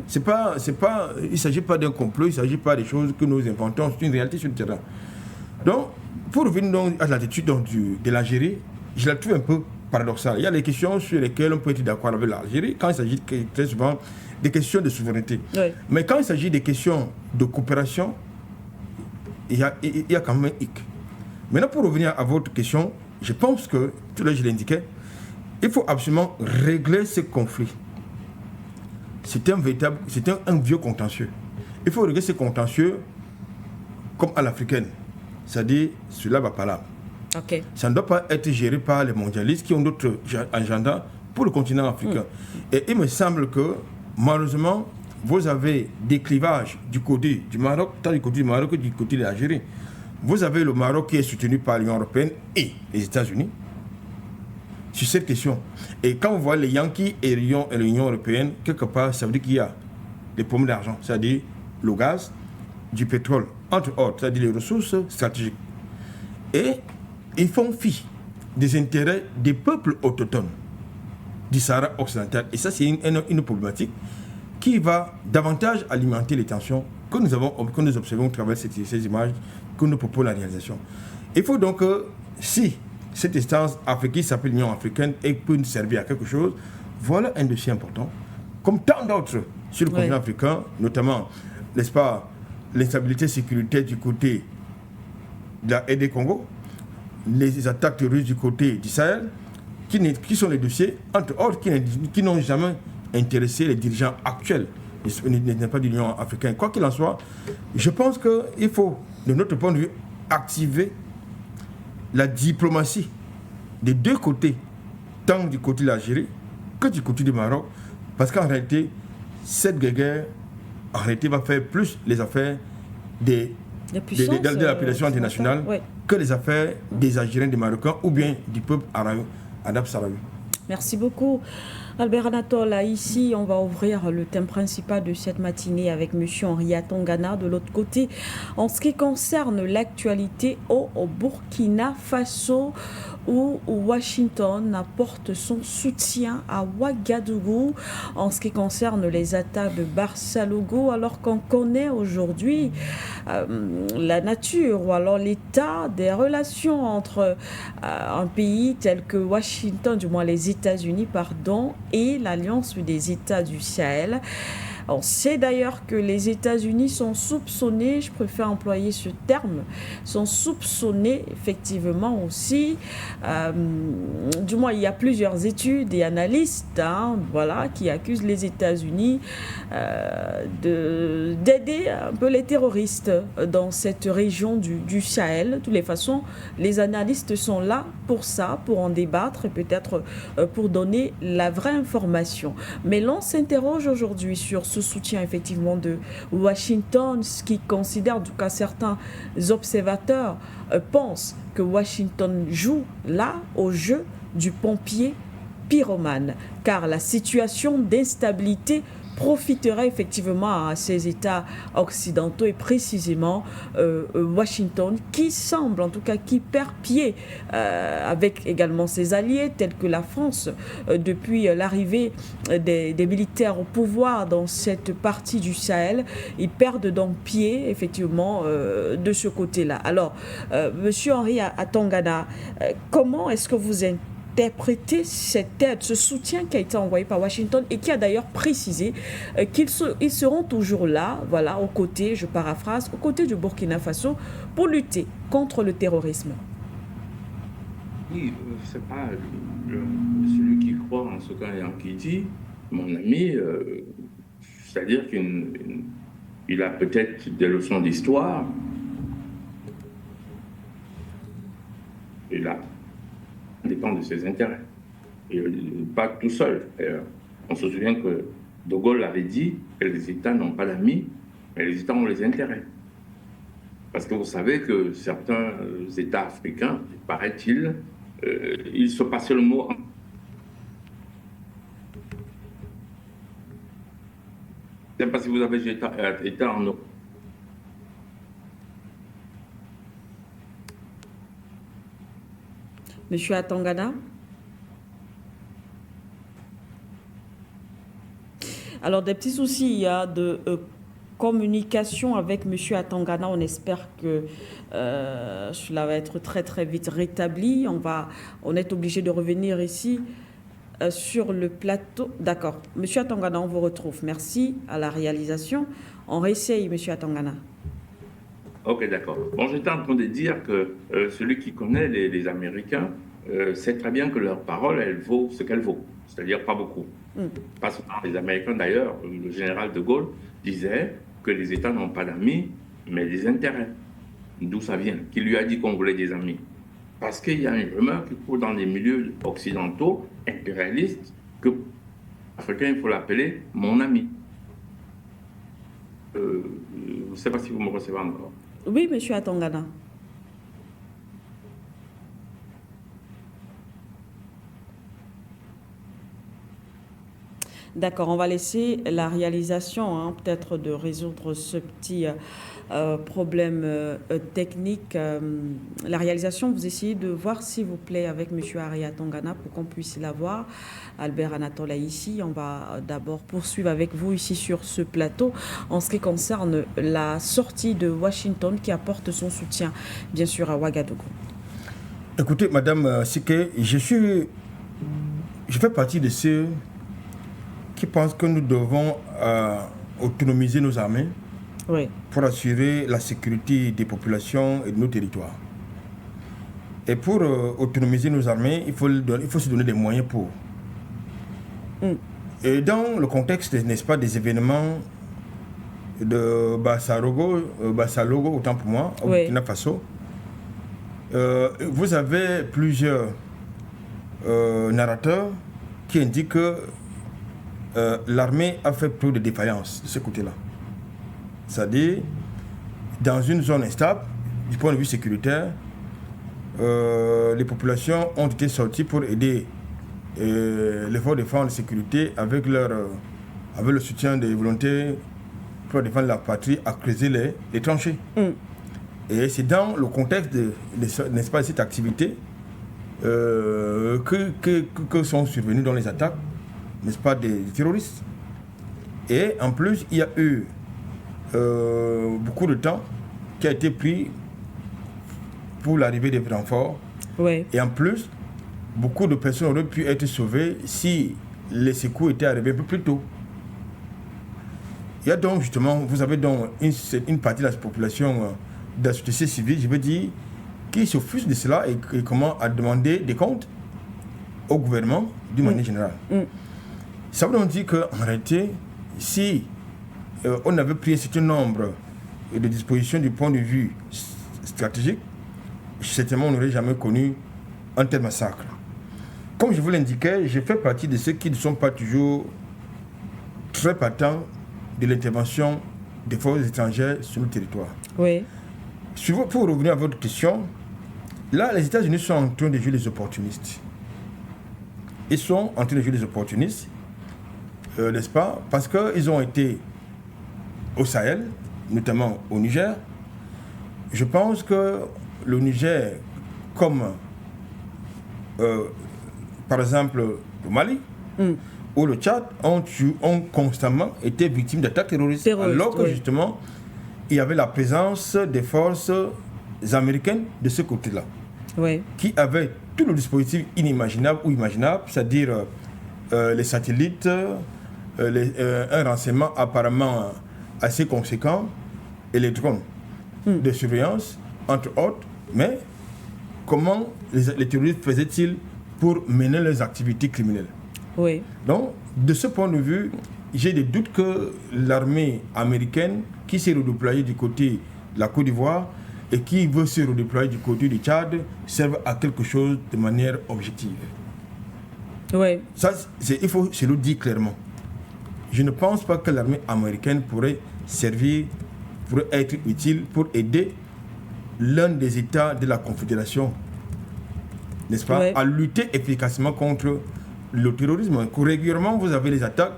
[SPEAKER 2] ne s'agit pas d'un complot, il ne s'agit pas des choses que nous inventons, c'est une réalité sur le terrain. Donc, pour revenir donc à l'attitude de l'Algérie, je la trouve un peu paradoxale. Il y a des questions sur lesquelles on peut être d'accord avec l'Algérie, quand il s'agit très souvent des questions de souveraineté. Mais quand il s'agit des questions de coopération, il y a quand même un hic. Maintenant, pour revenir à votre question, je pense que, tout à l'heure je l'indiquais, il faut absolument régler ce conflit. C'est un vieux contentieux. Il faut régler ce contentieux comme à l'africaine, c'est-à-dire sur la Bapala. Ça ne doit pas être géré par les mondialistes qui ont d'autres agendas pour le continent africain. Et il me semble que, malheureusement, vous avez des clivages du côté du Maroc, tant du côté du Maroc que du côté de l'Algérie. Vous avez le Maroc qui est soutenu par l'Union européenne et les États-Unis sur cette question. Et quand on voit les Yankees et l'Union européenne, quelque part, ça veut dire qu'il y a des pommes d'argent, c'est-à-dire le gaz, du pétrole, entre autres, c'est-à-dire les ressources stratégiques. Et ils font fi des intérêts des peuples autochtones du Sahara occidental. Et ça, c'est une problématique qui va davantage alimenter les tensions que nous observons à travers ces images que nous propose la réalisation. Il faut donc que, si cette instance africaine s'appelle l'Union africaine et peut nous servir à quelque chose, voilà un dossier important, comme tant d'autres sur le continent africain, notamment, n'est-ce pas, l'instabilité sécuritaire du côté de la RD Congo, les attaques terroristes du côté du Sahel, qui sont les dossiers, entre autres, qui n'ont jamais intéressé les dirigeants actuels, n'est pas de l'Union africaine. Quoi qu'il en soit, je pense qu'il faut, de notre point de vue, activer la diplomatie des deux côtés, tant du côté de l'Algérie que du côté du Maroc, parce qu'en réalité, cette guerre en réalité, va faire plus les affaires de la population internationale que les affaires des Algériens, des Marocains ou bien du peuple arabe sahraoui.
[SPEAKER 1] Merci beaucoup. Albert Anatole, ici, on va ouvrir le thème principal de cette matinée avec M. Henri Atongana de l'autre côté. En ce qui concerne l'actualité au Burkina Faso, où Washington apporte son soutien à Ouagadougou en ce qui concerne les attaques de Barça-Logo, alors qu'on connaît aujourd'hui la nature ou alors l'état des relations entre un pays tel que Washington, du moins les États-Unis, pardon, et l'Alliance des États du Sahel. On sait d'ailleurs que les États-Unis sont soupçonnés, je préfère employer ce terme, sont soupçonnés effectivement aussi, du moins il y a plusieurs études et analystes qui accusent les États-Unis d'aider un peu les terroristes dans cette région du Sahel. De toutes les façons, les analystes sont là pour ça, pour en débattre et peut-être pour donner la vraie information. Mais l'on s'interroge aujourd'hui sur ce soutien effectivement de Washington, ce qui considère, en tout cas certains observateurs pensent que Washington joue là au jeu du pompier pyromane, car la situation d'instabilité profiterait effectivement à ces États occidentaux et précisément Washington qui semble, en tout cas qui perd pied avec également ses alliés tels que la France depuis l'arrivée des militaires au pouvoir dans cette partie du Sahel. Ils perdent donc pied effectivement de ce côté-là. Alors, Monsieur Henri Atongana, comment est-ce que vous interpréter cette aide, ce soutien qui a été envoyé par Washington et qui a d'ailleurs précisé qu'ils seront toujours là, voilà, aux côtés, je paraphrase, aux côtés du Burkina Faso pour lutter contre le terrorisme.
[SPEAKER 3] Oui, c'est pas celui qui croit en ce qu'il dit, mon ami, c'est-à-dire qu'il a peut-être des leçons d'histoire. Et là, dépend de ses intérêts. Et pas tout seul. On se souvient que De Gaulle avait dit que les États n'ont pas d'amis, mais les États ont les intérêts. Parce que vous savez que certains États africains, paraît-il, ils se passaient le mot. Je ne sais pas si vous avez été en Europe.
[SPEAKER 1] Monsieur Atongana. Alors, des petits soucis, il y a de communication avec Monsieur Atongana. On espère que cela va être très très vite rétabli. On est obligé de revenir ici sur le plateau. D'accord. Monsieur Atongana, on vous retrouve. Merci à la réalisation. On réessaye, Monsieur Atongana.
[SPEAKER 3] Ok, d'accord. Bon, j'étais en train de dire que celui qui connaît les Américains sait très bien que leur parole, elle vaut ce qu'elle vaut, c'est-à-dire pas beaucoup. Pas seulement les Américains, d'ailleurs, le général de Gaulle disait que les États n'ont pas d'amis, mais des intérêts. D'où ça vient? Qui lui a dit qu'on voulait des amis? Parce qu'il y a une rumeur qui court dans les milieux occidentaux, impérialistes, que l'Africain, il faut l'appeler mon ami. Je ne sais pas si vous me recevez encore.
[SPEAKER 1] Oui, Monsieur Atongana. D'accord, on va laisser la réalisation peut-être de résoudre ce petit problème technique. La réalisation, vous essayez de voir s'il vous plaît avec M. Henri Atongana pour qu'on puisse l'avoir. Albert Anatole ici, on va d'abord poursuivre avec vous ici sur ce plateau en ce qui concerne la sortie de Washington qui apporte son soutien bien sûr à Ouagadougou.
[SPEAKER 2] Écoutez, Madame Siké, je fais partie de ceux qui pensent que nous devons autonomiser nos armées pour assurer la sécurité des populations et de nos territoires. Et pour autonomiser nos armées, il faut se donner des moyens pour. Et dans le contexte, n'est-ce pas, des événements de Barça-Logo, autant pour moi, au Burkina Faso, vous avez plusieurs narrateurs qui indiquent que l'armée a fait preuve de défaillance de ce côté-là. C'est-à-dire, dans une zone instable, du point de vue sécuritaire, les populations ont été sorties pour aider l'effort de défense de sécurité avec le soutien des volontaires pour défendre la patrie à creuser les tranchées. Et c'est dans le contexte n'est-ce pas, de cette activité que sont survenus dans les attaques, n'est-ce pas, des terroristes. Et en plus, il y a eu beaucoup de temps qui a été pris pour l'arrivée des renforts.
[SPEAKER 1] Ouais.
[SPEAKER 2] Et en plus, beaucoup de personnes auraient pu être sauvées si les secours étaient arrivés un peu plus tôt. Il y a donc justement, vous avez donc une partie de la population de la société civile, je veux dire, qui s'offusque de cela et comment à demander des comptes au gouvernement d'une manière générale. Ça veut donc dire qu'en réalité, si on avait pris un certain nombre de dispositions du point de vue stratégique, certainement on n'aurait jamais connu un tel massacre. Comme je vous l'indiquais, je fais partie de ceux qui ne sont pas toujours très partants de l'intervention des forces étrangères sur le territoire.
[SPEAKER 1] Oui.
[SPEAKER 2] Pour revenir à votre question, là, les États-Unis sont en train de jouer les opportunistes. Ils sont en train de jouer les opportunistes, n'est-ce pas? Parce qu'ils ont été au Sahel, notamment au Niger. Je pense que le Niger, comme par exemple le Mali ou le Tchad, ont constamment été victimes d'attaques terroristes. Alors que justement, il y avait la présence des forces américaines de ce côté-là, qui avaient tout le dispositif inimaginable ou imaginable, c'est-à-dire les satellites, un renseignement apparemment assez conséquent et les drones de surveillance, entre autres. Mais comment les terroristes faisaient-ils pour mener leurs activités criminelles? Donc, de ce point de vue, j'ai des doutes que l'armée américaine, qui s'est redéployée du côté de la Côte d'Ivoire et qui veut se redéployer du côté du Tchad, serve à quelque chose de manière objective. Ça, il faut se le dire clairement. Je ne pense pas que l'armée américaine pourrait être utile pour aider l'un des États de la Confédération, n'est-ce pas, à lutter efficacement contre le terrorisme. Régulièrement, vous avez des attaques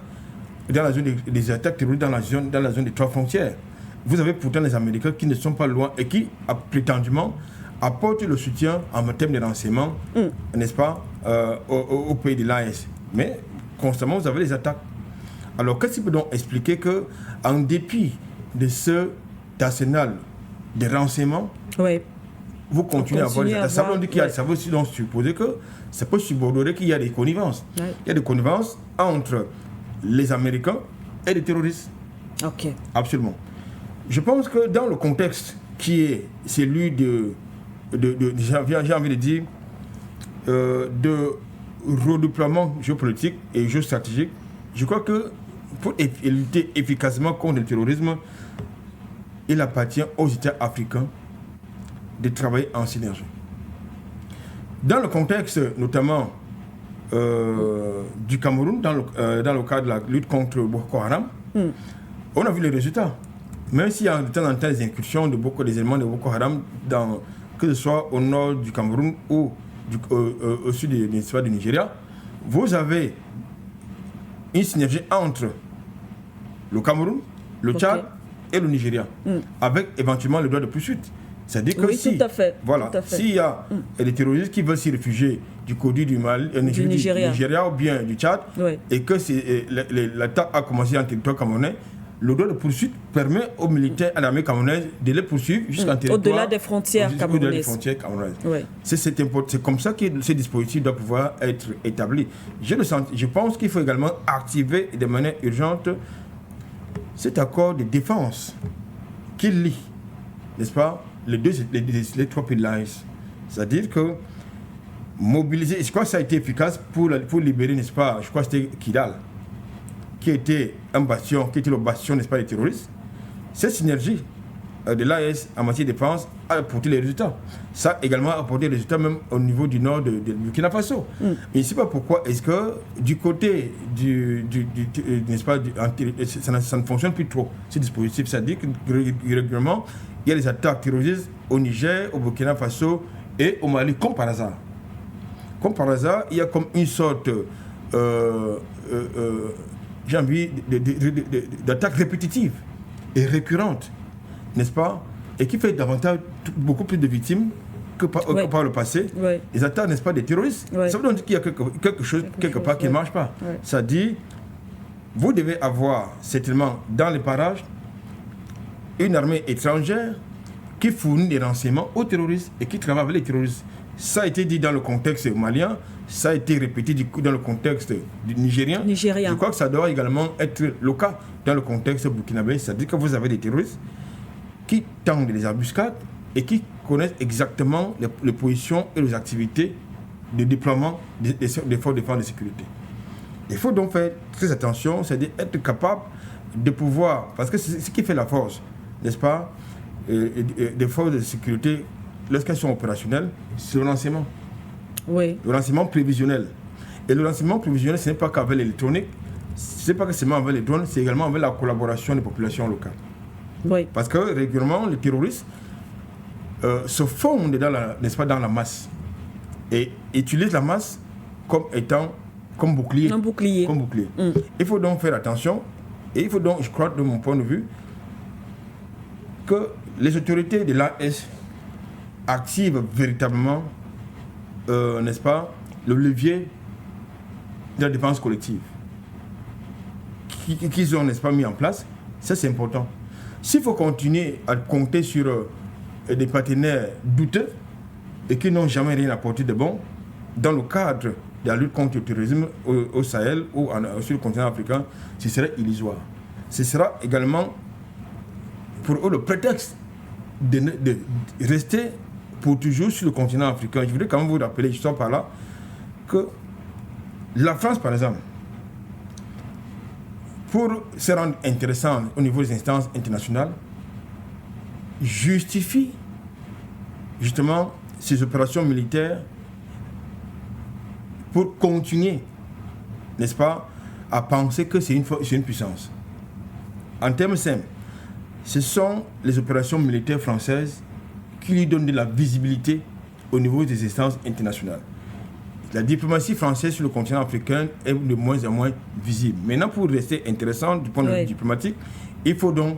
[SPEAKER 2] dans la zone des attaques terroristes dans la zone des 3 frontières. Vous avez pourtant les Américains qui ne sont pas loin et qui, prétendument, apportent le soutien en termes de renseignement, n'est-ce pas, au pays de l'AES. Mais constamment, vous avez les attaques. Alors, qu'est-ce qui peut donc expliquer qu'en dépit de ce arsenal de renseignements, vous continuez à avoir des attaques? Ça veut dire ça veut aussi donc supposer que ça peut subordonner qu'il y a des connivences. Il y a des connivences entre les Américains et les terroristes. Absolument. Je pense que dans le contexte qui est celui j'ai envie de dire, de redéploiement géopolitique et géostratégique, je crois que pour lutter efficacement contre le terrorisme, il appartient aux États africains de travailler en synergie. Dans le contexte notamment du Cameroun, dans le cadre de la lutte contre Boko Haram, on a vu les résultats. Même s'il y a de temps en temps des incursions des éléments de Boko Haram, que ce soit au nord du Cameroun ou au sud du Nigeria, vous avez une synergie entre le Cameroun, le Tchad et le Nigeria, avec éventuellement le droit de poursuite. C'est-à-dire que s'il y a des terroristes qui veulent s'y réfugier du côté du Mali, du Nigeria ou bien du Tchad, et que l'attaque a commencé en territoire camerounais, le droit de poursuite permet aux militaires à l'armée camerounaise de les poursuivre jusqu'en territoire.
[SPEAKER 1] Au-delà des frontières camerounaises.
[SPEAKER 2] C'est comme ça que ce dispositif doit pouvoir être établi. Je pense qu'il faut également activer de manière urgente cet accord de défense qui lie, n'est-ce pas, les 3 pays de l'AES. C'est-à-dire que mobiliser, je crois que ça a été efficace pour libérer, n'est-ce pas, je crois que c'était Kidal, qui était le bastion, n'est-ce pas, des terroristes. Cette synergie de l'AES en matière de défense a apporté les résultats. Ça a également apporté des résultats même au niveau du nord de Burkina Faso. Mais je ne sais pas pourquoi est-ce que du côté n'est-ce pas, ça ne fonctionne plus trop, ce dispositif. C'est-à-dire que régulièrement, il y a des attaques terroristes au Niger, au Burkina Faso et au Mali, comme par hasard. Comme par hasard, il y a comme une sorte j'ai envie d'attaques répétitives et récurrentes, n'est-ce pas, et qui fait beaucoup plus de victimes que par le passé. Les attaques, n'est-ce pas, des terroristes. Ça veut dire qu'il y a quelque chose quelque part qui ne marche pas. Ça dit, vous devez avoir certainement dans les parages une armée étrangère qui fournit des renseignements aux terroristes et qui travaille avec les terroristes. Ça a été dit dans le contexte malien, ça a été répété dans le contexte du Nigérien. Je crois que ça doit également être le cas dans le contexte burkinabé. C'est-à-dire que vous avez des terroristes qui tendent les embuscades et qui connaissent exactement les positions et les activités de déploiement des forces de défense et de sécurité. Il faut donc faire très attention, c'est-à-dire être capable de pouvoir, parce que c'est ce qui fait la force, n'est-ce pas, des forces de sécurité lorsqu'elles sont opérationnelles, c'est le renseignement. Le renseignement prévisionnel. Et le renseignement prévisionnel, ce n'est pas qu'avec l'électronique, ce n'est pas que seulement avec les drones, c'est également avec la collaboration des populations locales. Parce que régulièrement, les terroristes se fondent n'est-ce pas, dans la masse et utilisent la masse comme bouclier. Comme bouclier. Il faut donc faire attention et il faut donc, je crois, de mon point de vue, que les autorités de l'AS activent véritablement, n'est-ce pas, le levier de la défense collective qu'ils ont, n'est-ce pas, mis en place. Ça, c'est important. S'il faut continuer à compter sur des partenaires douteux et qui n'ont jamais rien apporté de bon dans le cadre de la lutte contre le terrorisme au Sahel ou sur le continent africain, ce serait illusoire. Ce sera également pour eux le prétexte de rester pour toujours sur le continent africain. Je voudrais quand même vous rappeler, je sors par là, que la France, par exemple, pour se rendre intéressante au niveau des instances internationales, justifie justement ces opérations militaires pour continuer, n'est-ce pas, à penser que c'est une puissance. En termes simples, ce sont les opérations militaires françaises qui lui donnent de la visibilité au niveau des instances internationales. La diplomatie française sur le continent africain est de moins en moins visible. Maintenant, pour rester intéressant du point de vue diplomatique, il faut donc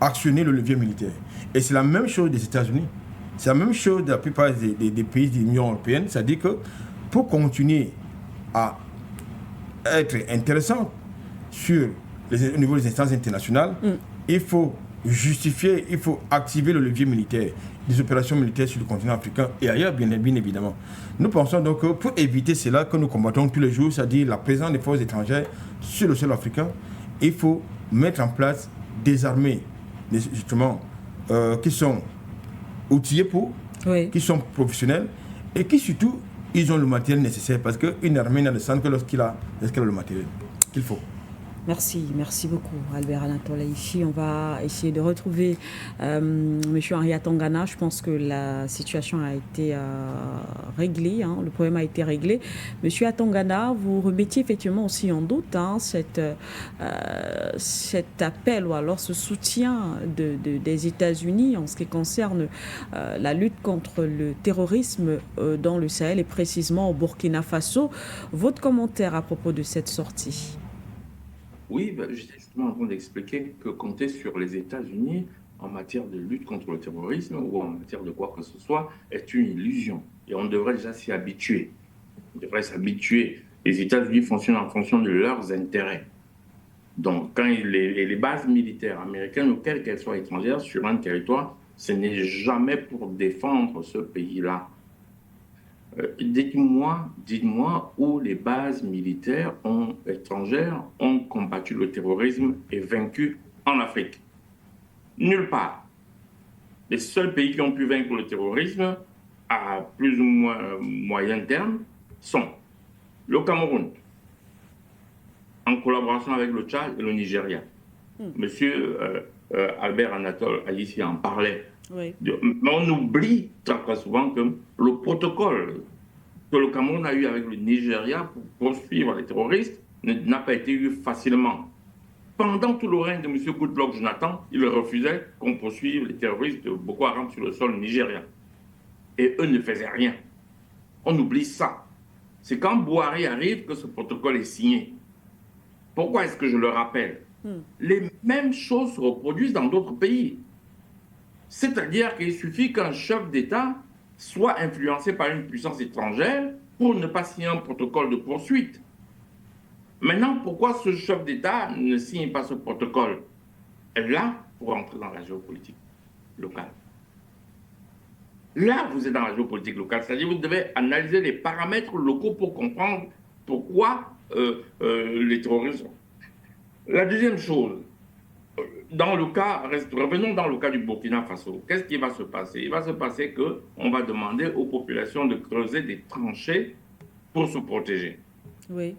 [SPEAKER 2] actionner le levier militaire. Et c'est la même chose des États-Unis. C'est la même chose de la plupart des pays de l'Union européenne. C'est-à-dire que pour continuer à être intéressant au niveau des instances internationales, il faut justifier, il faut activer le levier militaire, des opérations militaires sur le continent africain et ailleurs, bien évidemment. Nous pensons donc que pour éviter cela que nous combattons tous les jours, c'est-à-dire la présence des forces étrangères sur le sol africain, il faut mettre en place des armées, justement, qui sont outillées qui sont professionnelles et qui surtout, ils ont le matériel nécessaire parce qu'une armée n'a de sens que lorsqu'elle a le matériel qu'il faut.
[SPEAKER 1] Merci beaucoup Albert Anatole Aichi. On va essayer de retrouver M. Henri Atangana. Je pense que la situation a été réglée, le problème a été réglé. Monsieur Atangana, vous remettiez effectivement aussi en doute cet appel ou alors ce soutien des États-Unis en ce qui concerne la lutte contre le terrorisme dans le Sahel et précisément au Burkina Faso. Votre commentaire à propos de cette sortie?
[SPEAKER 3] Oui, j'étais justement en train d'expliquer que compter sur les États-Unis en matière de lutte contre le terrorisme ou en matière de quoi que ce soit est une illusion. Et on devrait déjà s'y habituer. On devrait s'habituer. Les États-Unis fonctionnent en fonction de leurs intérêts. Donc, quand les bases militaires américaines, ou quelles qu'elles soient étrangères, sur un territoire, ce n'est jamais pour défendre ce pays-là. Dites-moi où les bases militaires étrangères ont combattu le terrorisme et vaincu en Afrique. Nulle part. Les seuls pays qui ont pu vaincre le terrorisme à plus ou moins moyen terme sont le Cameroun, en collaboration avec le Tchad et le Nigeria. Monsieur Albert Anatole Haïti en parlait.
[SPEAKER 1] Oui.
[SPEAKER 3] Mais on oublie très souvent que le protocole que le Cameroun a eu avec le Nigeria pour poursuivre les terroristes n'a pas été eu facilement. Pendant tout le règne de M. Goodluck Jonathan, il refusait qu'on poursuive les terroristes de Boko Haram sur le sol nigérien. Et eux ne faisaient rien. On oublie ça. C'est quand Buhari arrive que ce protocole est signé. Pourquoi est-ce que je le rappelle? Les mêmes choses se reproduisent dans d'autres pays. C'est-à-dire qu'il suffit qu'un chef d'État soit influencé par une puissance étrangère pour ne pas signer un protocole de poursuite. Maintenant, pourquoi ce chef d'État ne signe pas ce protocole? Là, pour entrer dans la géopolitique locale. Là, vous êtes dans la géopolitique locale, c'est-à-dire que vous devez analyser les paramètres locaux pour comprendre pourquoi les terroristes. La deuxième chose, revenons dans le cas du Burkina Faso. Qu'est-ce qui va se passer? Il va se passer qu'on va demander aux populations de creuser des tranchées pour se protéger.
[SPEAKER 1] Oui.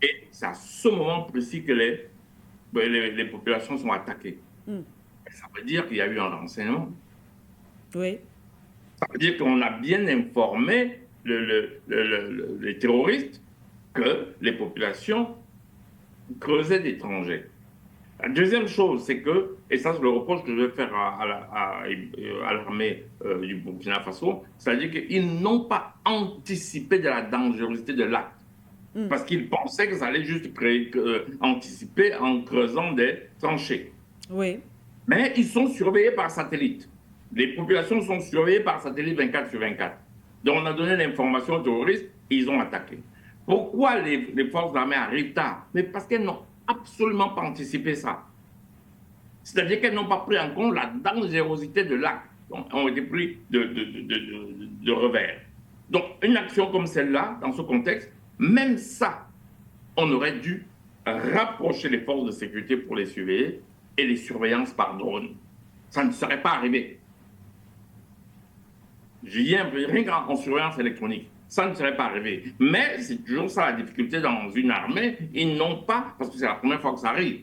[SPEAKER 3] Et c'est à ce moment précis que les populations sont attaquées. Ça veut dire qu'il y a eu un renseignement.
[SPEAKER 1] Oui.
[SPEAKER 3] Ça veut dire qu'on a bien informé les terroristes que les populations creusaient des tranchées. La deuxième chose, c'est que, et ça c'est le reproche que je vais faire à l'armée du Burkina Faso, c'est-à-dire qu'ils n'ont pas anticipé de la dangerosité de l'acte. Parce qu'ils pensaient que ça allait juste anticiper en creusant des tranchées.
[SPEAKER 1] Oui.
[SPEAKER 3] Mais ils sont surveillés par satellite. Les populations sont surveillées par satellite 24 sur 24. Donc on a donné l'information aux terroristes et ils ont attaqué. Pourquoi les forces armées arrivent tard? Mais parce qu'elles n'ont absolument pas anticipé ça. C'est-à-dire qu'elles n'ont pas pris en compte la dangerosité de l'acte. Donc, ont été pris de revers. Donc, une action comme celle-là, dans ce contexte, même ça, on aurait dû rapprocher les forces de sécurité pour les surveiller et les surveillances par drone. Ça ne serait pas arrivé. Rien qu'en surveillance électronique. Ça ne serait pas arrivé. Mais c'est toujours ça la difficulté dans une armée. Ils n'ont pas, parce que c'est la première fois que ça arrive,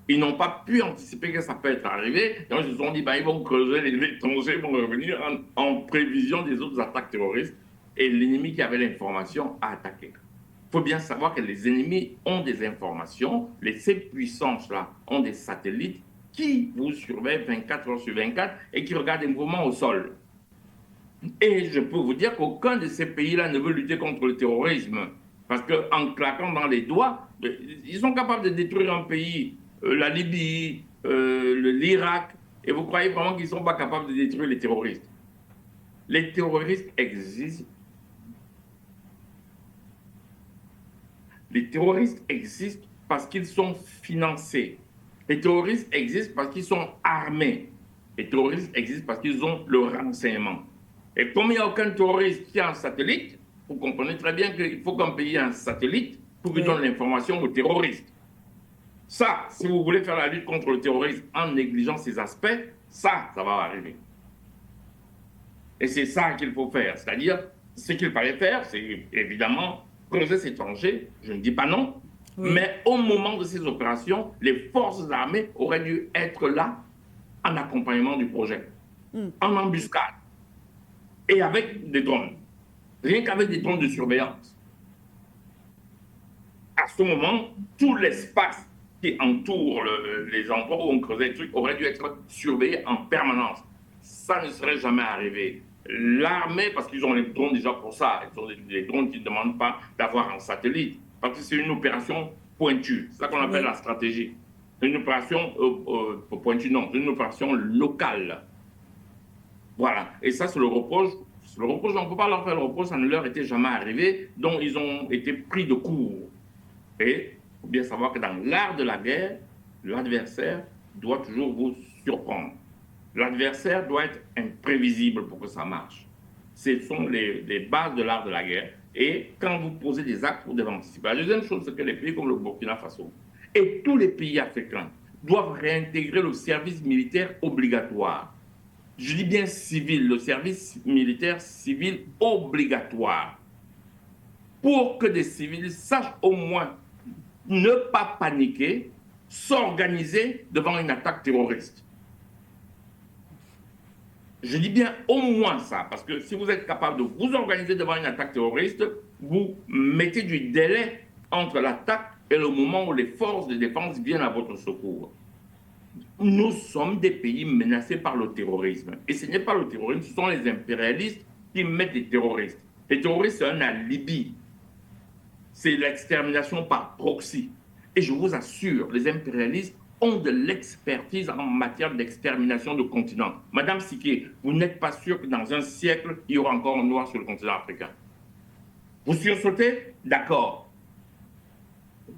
[SPEAKER 3] ils n'ont pas pu anticiper que ça peut être arrivé. Donc ils se sont dit, ils vont creuser, les étrangers vont revenir en prévision des autres attaques terroristes. Et l'ennemi qui avait l'information a attaqué. Il faut bien savoir que les ennemis ont des informations. Ces puissances-là ont des satellites qui vous surveillent 24 heures sur 24 et qui regardent les mouvements au sol. Et je peux vous dire qu'aucun de ces pays-là ne veut lutter contre le terrorisme. Parce qu'en claquant dans les doigts, ils sont capables de détruire un pays, la Libye, l'Irak, et vous croyez vraiment qu'ils ne sont pas capables de détruire les terroristes? Les terroristes existent. Les terroristes existent parce qu'ils sont financés. Les terroristes existent parce qu'ils sont armés. Les terroristes existent parce qu'ils ont le renseignement. Et comme il n'y a aucun terroriste qui a un satellite, vous comprenez très bien qu'il faut qu'un pays ait un satellite pour qu'il donne l'information aux terroristes. Ça, si vous voulez faire la lutte contre le terrorisme en négligeant ces aspects, ça va arriver. Et c'est ça qu'il faut faire. C'est-à-dire, ce qu'il fallait faire, c'est évidemment creuser ces tranchées. Je ne dis pas non. Oui. Mais au moment de ces opérations, les forces armées auraient dû être là en accompagnement du projet, en embuscade. Et avec des drones. Rien qu'avec des drones de surveillance. À ce moment, tout l'espace qui entoure les endroits où on creusait les trucs aurait dû être surveillé en permanence. Ça ne serait jamais arrivé. L'armée, parce qu'ils ont les drones déjà pour ça, ils ont des drones qui ne demandent pas d'avoir un satellite, parce que c'est une opération pointue. C'est ça qu'on appelle la stratégie. Une opération pointue, non, c'est une opération locale. Voilà, et ça c'est le reproche. On ne peut pas leur faire le reproche, ça ne leur était jamais arrivé, donc ils ont été pris de court. Et il faut bien savoir que dans l'art de la guerre, l'adversaire doit toujours vous surprendre. L'adversaire doit être imprévisible pour que ça marche. Ce sont les bases de l'art de la guerre. Et quand vous posez des actes, vous devez anticiper. La deuxième chose, c'est que les pays comme le Burkina Faso et tous les pays africains doivent réintégrer le service militaire obligatoire. Je dis bien civil, le service militaire civil obligatoire. Pour que des civils sachent au moins ne pas paniquer, s'organiser devant une attaque terroriste. Je dis bien au moins ça, parce que si vous êtes capable de vous organiser devant une attaque terroriste, vous mettez du délai entre l'attaque et le moment où les forces de défense viennent à votre secours. Nous sommes des pays menacés par le terrorisme. Et ce n'est pas le terrorisme, ce sont les impérialistes qui mettent les terroristes. Les terroristes, c'est un alibi. C'est l'extermination par proxy. Et je vous assure, les impérialistes ont de l'expertise en matière d'extermination de continents. Madame Siké, vous n'êtes pas sûr que dans un siècle, il y aura encore un noir sur le continent africain. Vous sursautez? D'accord.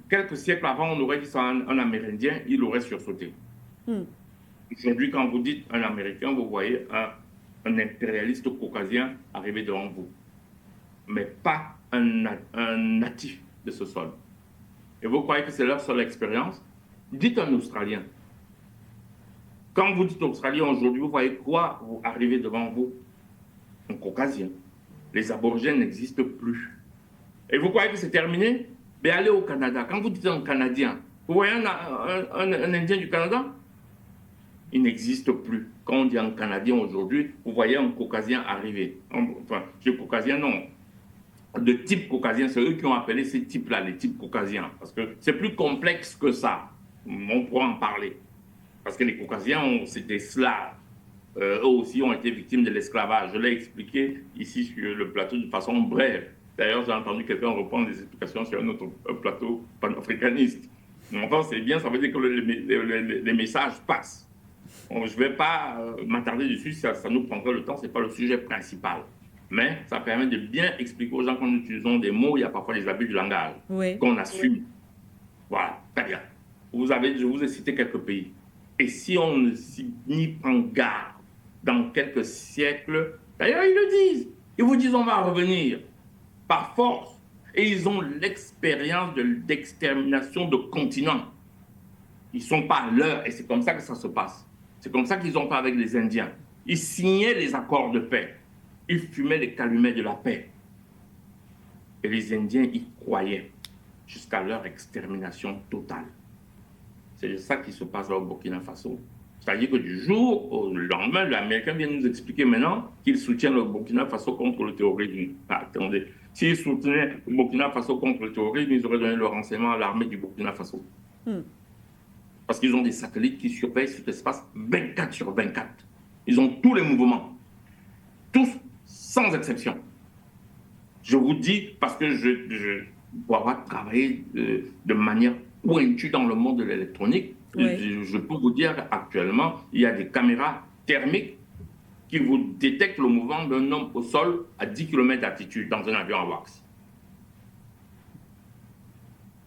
[SPEAKER 3] Quelques siècles avant, on aurait dit ça à un Amérindien, il aurait sursauté. Aujourd'hui, quand vous dites un Américain, vous voyez un impérialiste caucasien arriver devant vous. Mais pas un natif de ce sol. Et vous croyez que c'est leur seule expérience? Dites un Australien. Quand vous dites Australien aujourd'hui, vous voyez quoi arriver devant vous? Un Caucasien. Les aborigènes n'existent plus. Et vous croyez que c'est terminé? Mais allez au Canada. Quand vous dites un Canadien, vous voyez un Indien du Canada? Il n'existe plus. Quand on dit un Canadien aujourd'hui, vous voyez un Caucasien arriver. Enfin, je dis Caucasien, non. De type caucasien, c'est eux qui ont appelé ces types-là, les types caucasiens. Parce que c'est plus complexe que ça. On pourra en parler. Parce que les Caucasiens, c'est des Slaves. Eux aussi ont été victimes de l'esclavage. Je l'ai expliqué ici sur le plateau de façon brève. D'ailleurs, j'ai entendu quelqu'un reprendre des explications sur un autre plateau panafricaniste. Enfin, c'est bien, ça veut dire que les messages passent. Bon, je ne vais pas m'attarder dessus, ça nous prendrait le temps, ce n'est pas le sujet principal. Mais ça permet de bien expliquer aux gens quand nous utilisons des mots, il y a parfois des abus du langage, qu'on assume. Voilà, très bien. Je vous ai cité quelques pays. Et si on n'y prend garde dans quelques siècles, d'ailleurs ils le disent, ils vous disent on va revenir par force. Et ils ont l'expérience d'extermination de continents. Ils ne sont pas à l'heure et c'est comme ça que ça se passe. C'est comme ça qu'ils ont fait avec les Indiens. Ils signaient les accords de paix. Ils fumaient les calumets de la paix. Et les Indiens y croyaient jusqu'à leur extermination totale. C'est ça qui se passe au Burkina Faso. C'est-à-dire que du jour au lendemain, l'Américain vient nous expliquer maintenant qu'il soutient le Burkina Faso contre le terrorisme. Ah, attendez, s'ils soutenaient le Burkina Faso contre le terrorisme, ils auraient donné le renseignement à l'armée du Burkina Faso. Parce qu'ils ont des satellites qui surveillent cet espace 24 sur 24. Ils ont tous les mouvements. Tous, sans exception. Je vous dis, parce que pour avoir travaillé de manière pointue dans le monde de l'électronique, je peux vous dire qu'actuellement, il y a des caméras thermiques qui vous détectent le mouvement d'un homme au sol à 10 km d'altitude dans un avion à wax.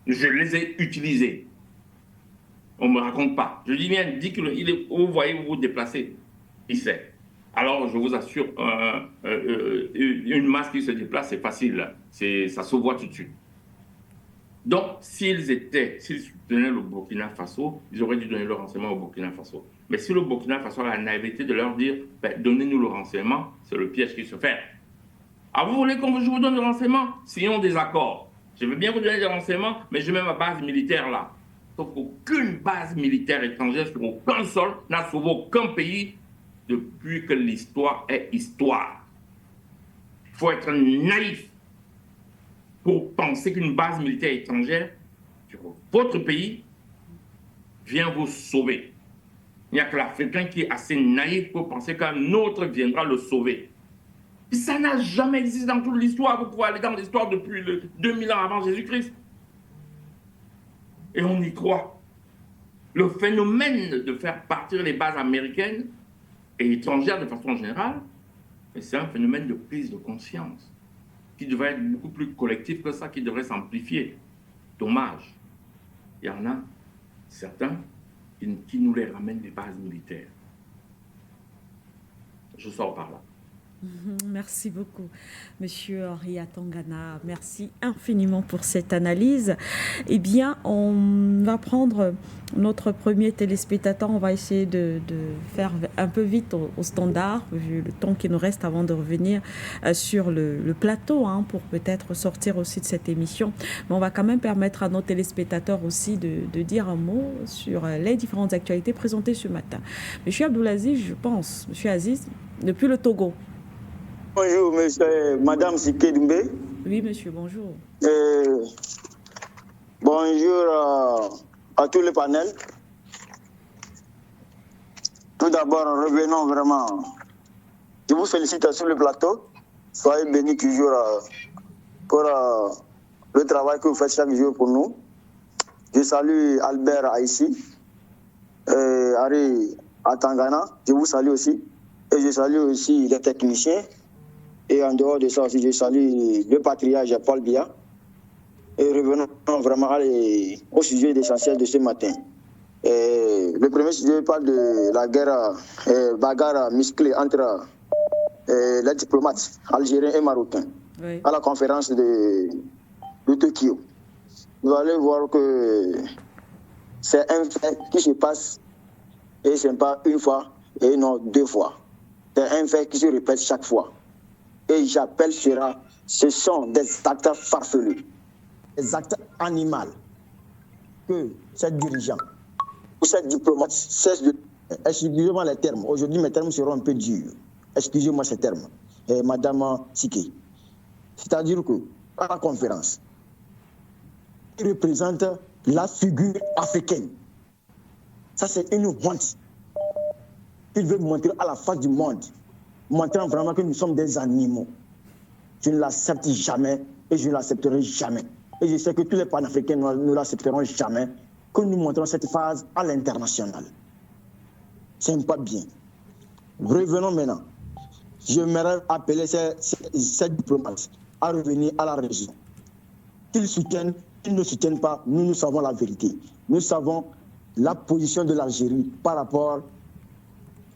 [SPEAKER 3] Je les ai utilisés. On ne me raconte pas. Je dis bien, 10 km, vous voyez, vous vous déplacez. Il sait. Alors, je vous assure, une masse qui se déplace, c'est facile. Ça se voit tout de suite. Donc, s'ils soutenaient le Burkina Faso, ils auraient dû donner le renseignement au Burkina Faso. Mais si le Burkina Faso a la naïveté de leur dire, donnez-nous le renseignement, c'est le piège qui se fait. Ah, vous voulez que je vous donne le renseignement? Signons des accords. Je veux bien vous donner des renseignements, mais je mets ma base militaire là. Sauf qu'aucune base militaire étrangère sur aucun sol n'a sauvé aucun pays depuis que l'histoire est histoire. Il faut être naïf pour penser qu'une base militaire étrangère sur votre pays vient vous sauver. Il n'y a que l'Africain qui est assez naïf pour penser qu'un autre viendra le sauver. Et ça n'a jamais existé dans toute l'histoire. Vous pouvez aller dans l'histoire depuis 2000 ans avant Jésus-Christ. Et on y croit. Le phénomène de faire partir les bases américaines et étrangères de façon générale, c'est un phénomène de prise de conscience qui devrait être beaucoup plus collectif que ça, qui devrait s'amplifier. Dommage. Il y en a certains qui nous les ramènent des bases militaires. Je sors par là.
[SPEAKER 1] Merci beaucoup, Monsieur Henri Atangana. Merci infiniment pour cette analyse. Eh bien, on va prendre notre premier téléspectateur. On va essayer de faire un peu vite au standard, vu le temps qui nous reste avant de revenir sur le plateau, pour peut-être sortir aussi de cette émission. Mais on va quand même permettre à nos téléspectateurs aussi de dire un mot sur les différentes actualités présentées ce matin. Monsieur Abdoulaziz, je pense, Monsieur Aziz, depuis le Togo.
[SPEAKER 6] Bonjour, Madame Siké Doumbé.
[SPEAKER 1] Oui, monsieur, bonjour.
[SPEAKER 6] Bonjour à tous les panels. Tout d'abord, revenons vraiment. Je vous félicite sur le plateau. Soyez bénis toujours pour le travail que vous faites chaque jour pour nous. Je salue Albert Aïssi, Harry Atangana. Je vous salue aussi. Et je salue aussi les techniciens. Et en dehors de ça aussi, je salue le patriarche Paul Biya. Et revenons vraiment au sujet essentiel de ce matin. Le premier sujet parle de la bagarre musclée entre les diplomates algériens et marocains à la conférence de Tokyo. Vous allez voir que c'est un fait qui se passe et ce n'est pas une fois et non 2 fois. C'est un fait qui se répète chaque fois. Et j'appelle ce sont des actes farfelus, des actes animaux que ces dirigeants ou ces diplomates cessent de... Excusez-moi les termes, aujourd'hui mes termes seront un peu durs. Excusez-moi ces termes, Madame Siké. C'est-à-dire que, à la conférence, il représente la figure africaine. Ça c'est une honte. Il veut montrer à la face du monde, montrant vraiment que nous sommes des animaux. Je ne l'accepte jamais et je ne l'accepterai jamais. Et je sais que tous les panafricains ne l'accepteront jamais que nous montrons cette phase à l'international. Ce n'est pas bien. Revenons maintenant. J'aimerais appeler ces diplomates à revenir à la région. Qu'ils soutiennent, qu'ils ne soutiennent pas, nous savons la vérité. Nous savons la position de l'Algérie par rapport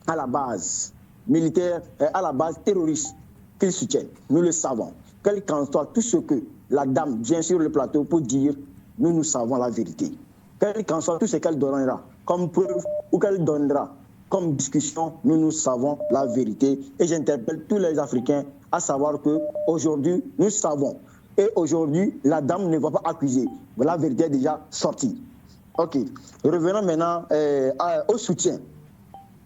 [SPEAKER 6] à la base militaire, à la base terroriste qu'ils soutiennent. Nous le savons. Quel qu'en soit tout ce que la dame vient sur le plateau pour dire, nous savons la vérité. Quel qu'en soit tout ce qu'elle donnera comme preuve ou qu'elle donnera comme discussion, nous savons la vérité. Et j'interpelle tous les Africains à savoir qu'aujourd'hui, nous savons. Et aujourd'hui, la dame ne va pas accuser. La vérité est déjà sortie. Ok. Revenons maintenant au soutien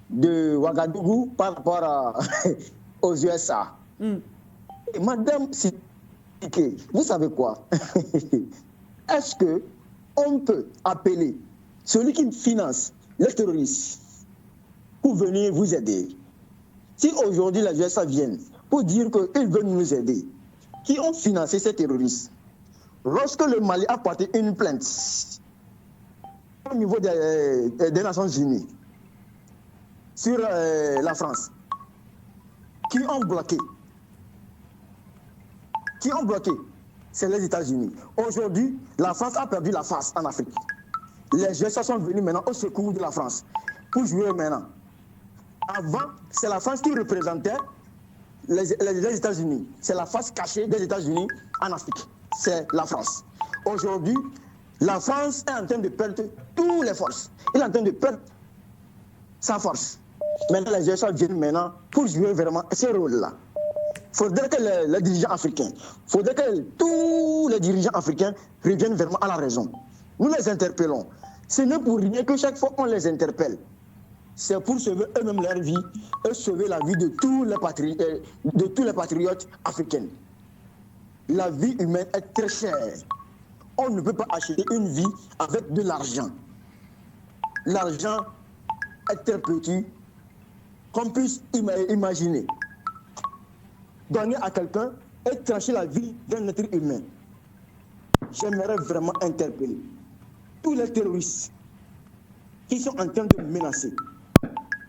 [SPEAKER 6] de Ouagadougou par rapport aux USA. Et Madame Siké, vous savez quoi? Est-ce qu'on peut appeler celui qui finance les terroristes pour venir vous aider? Si aujourd'hui les USA viennent pour dire qu'ils veulent nous aider, qui ont financé ces terroristes? Lorsque le Mali a porté une plainte au niveau des Nations Unies sur la France, qui ont bloqué, c'est les États-Unis. Aujourd'hui, la France a perdu la face en Afrique. Les USA sont venus maintenant au secours de la France pour jouer maintenant. Avant, c'est la France qui représentait les États-Unis. C'est la face cachée des États-Unis en Afrique. C'est la France. Aujourd'hui, la France est en train de perdre toutes les forces. Elle est en train de perdre sa force. Maintenant, les USA viennent maintenant pour jouer vraiment ce rôle-là. Il faudrait que les dirigeants africains, tous les dirigeants africains reviennent vraiment à la raison. Nous les interpellons. Ce n'est pour rien que chaque fois on les interpelle. C'est pour sauver eux-mêmes leur vie et sauver la vie de tous les patriotes africains. La vie humaine est très chère. On ne peut pas acheter une vie avec de l'argent. L'argent est très petit, qu'on puisse imaginer. Donner à quelqu'un et trancher la vie d'un être humain. J'aimerais vraiment interpeller tous les terroristes qui sont en train de menacer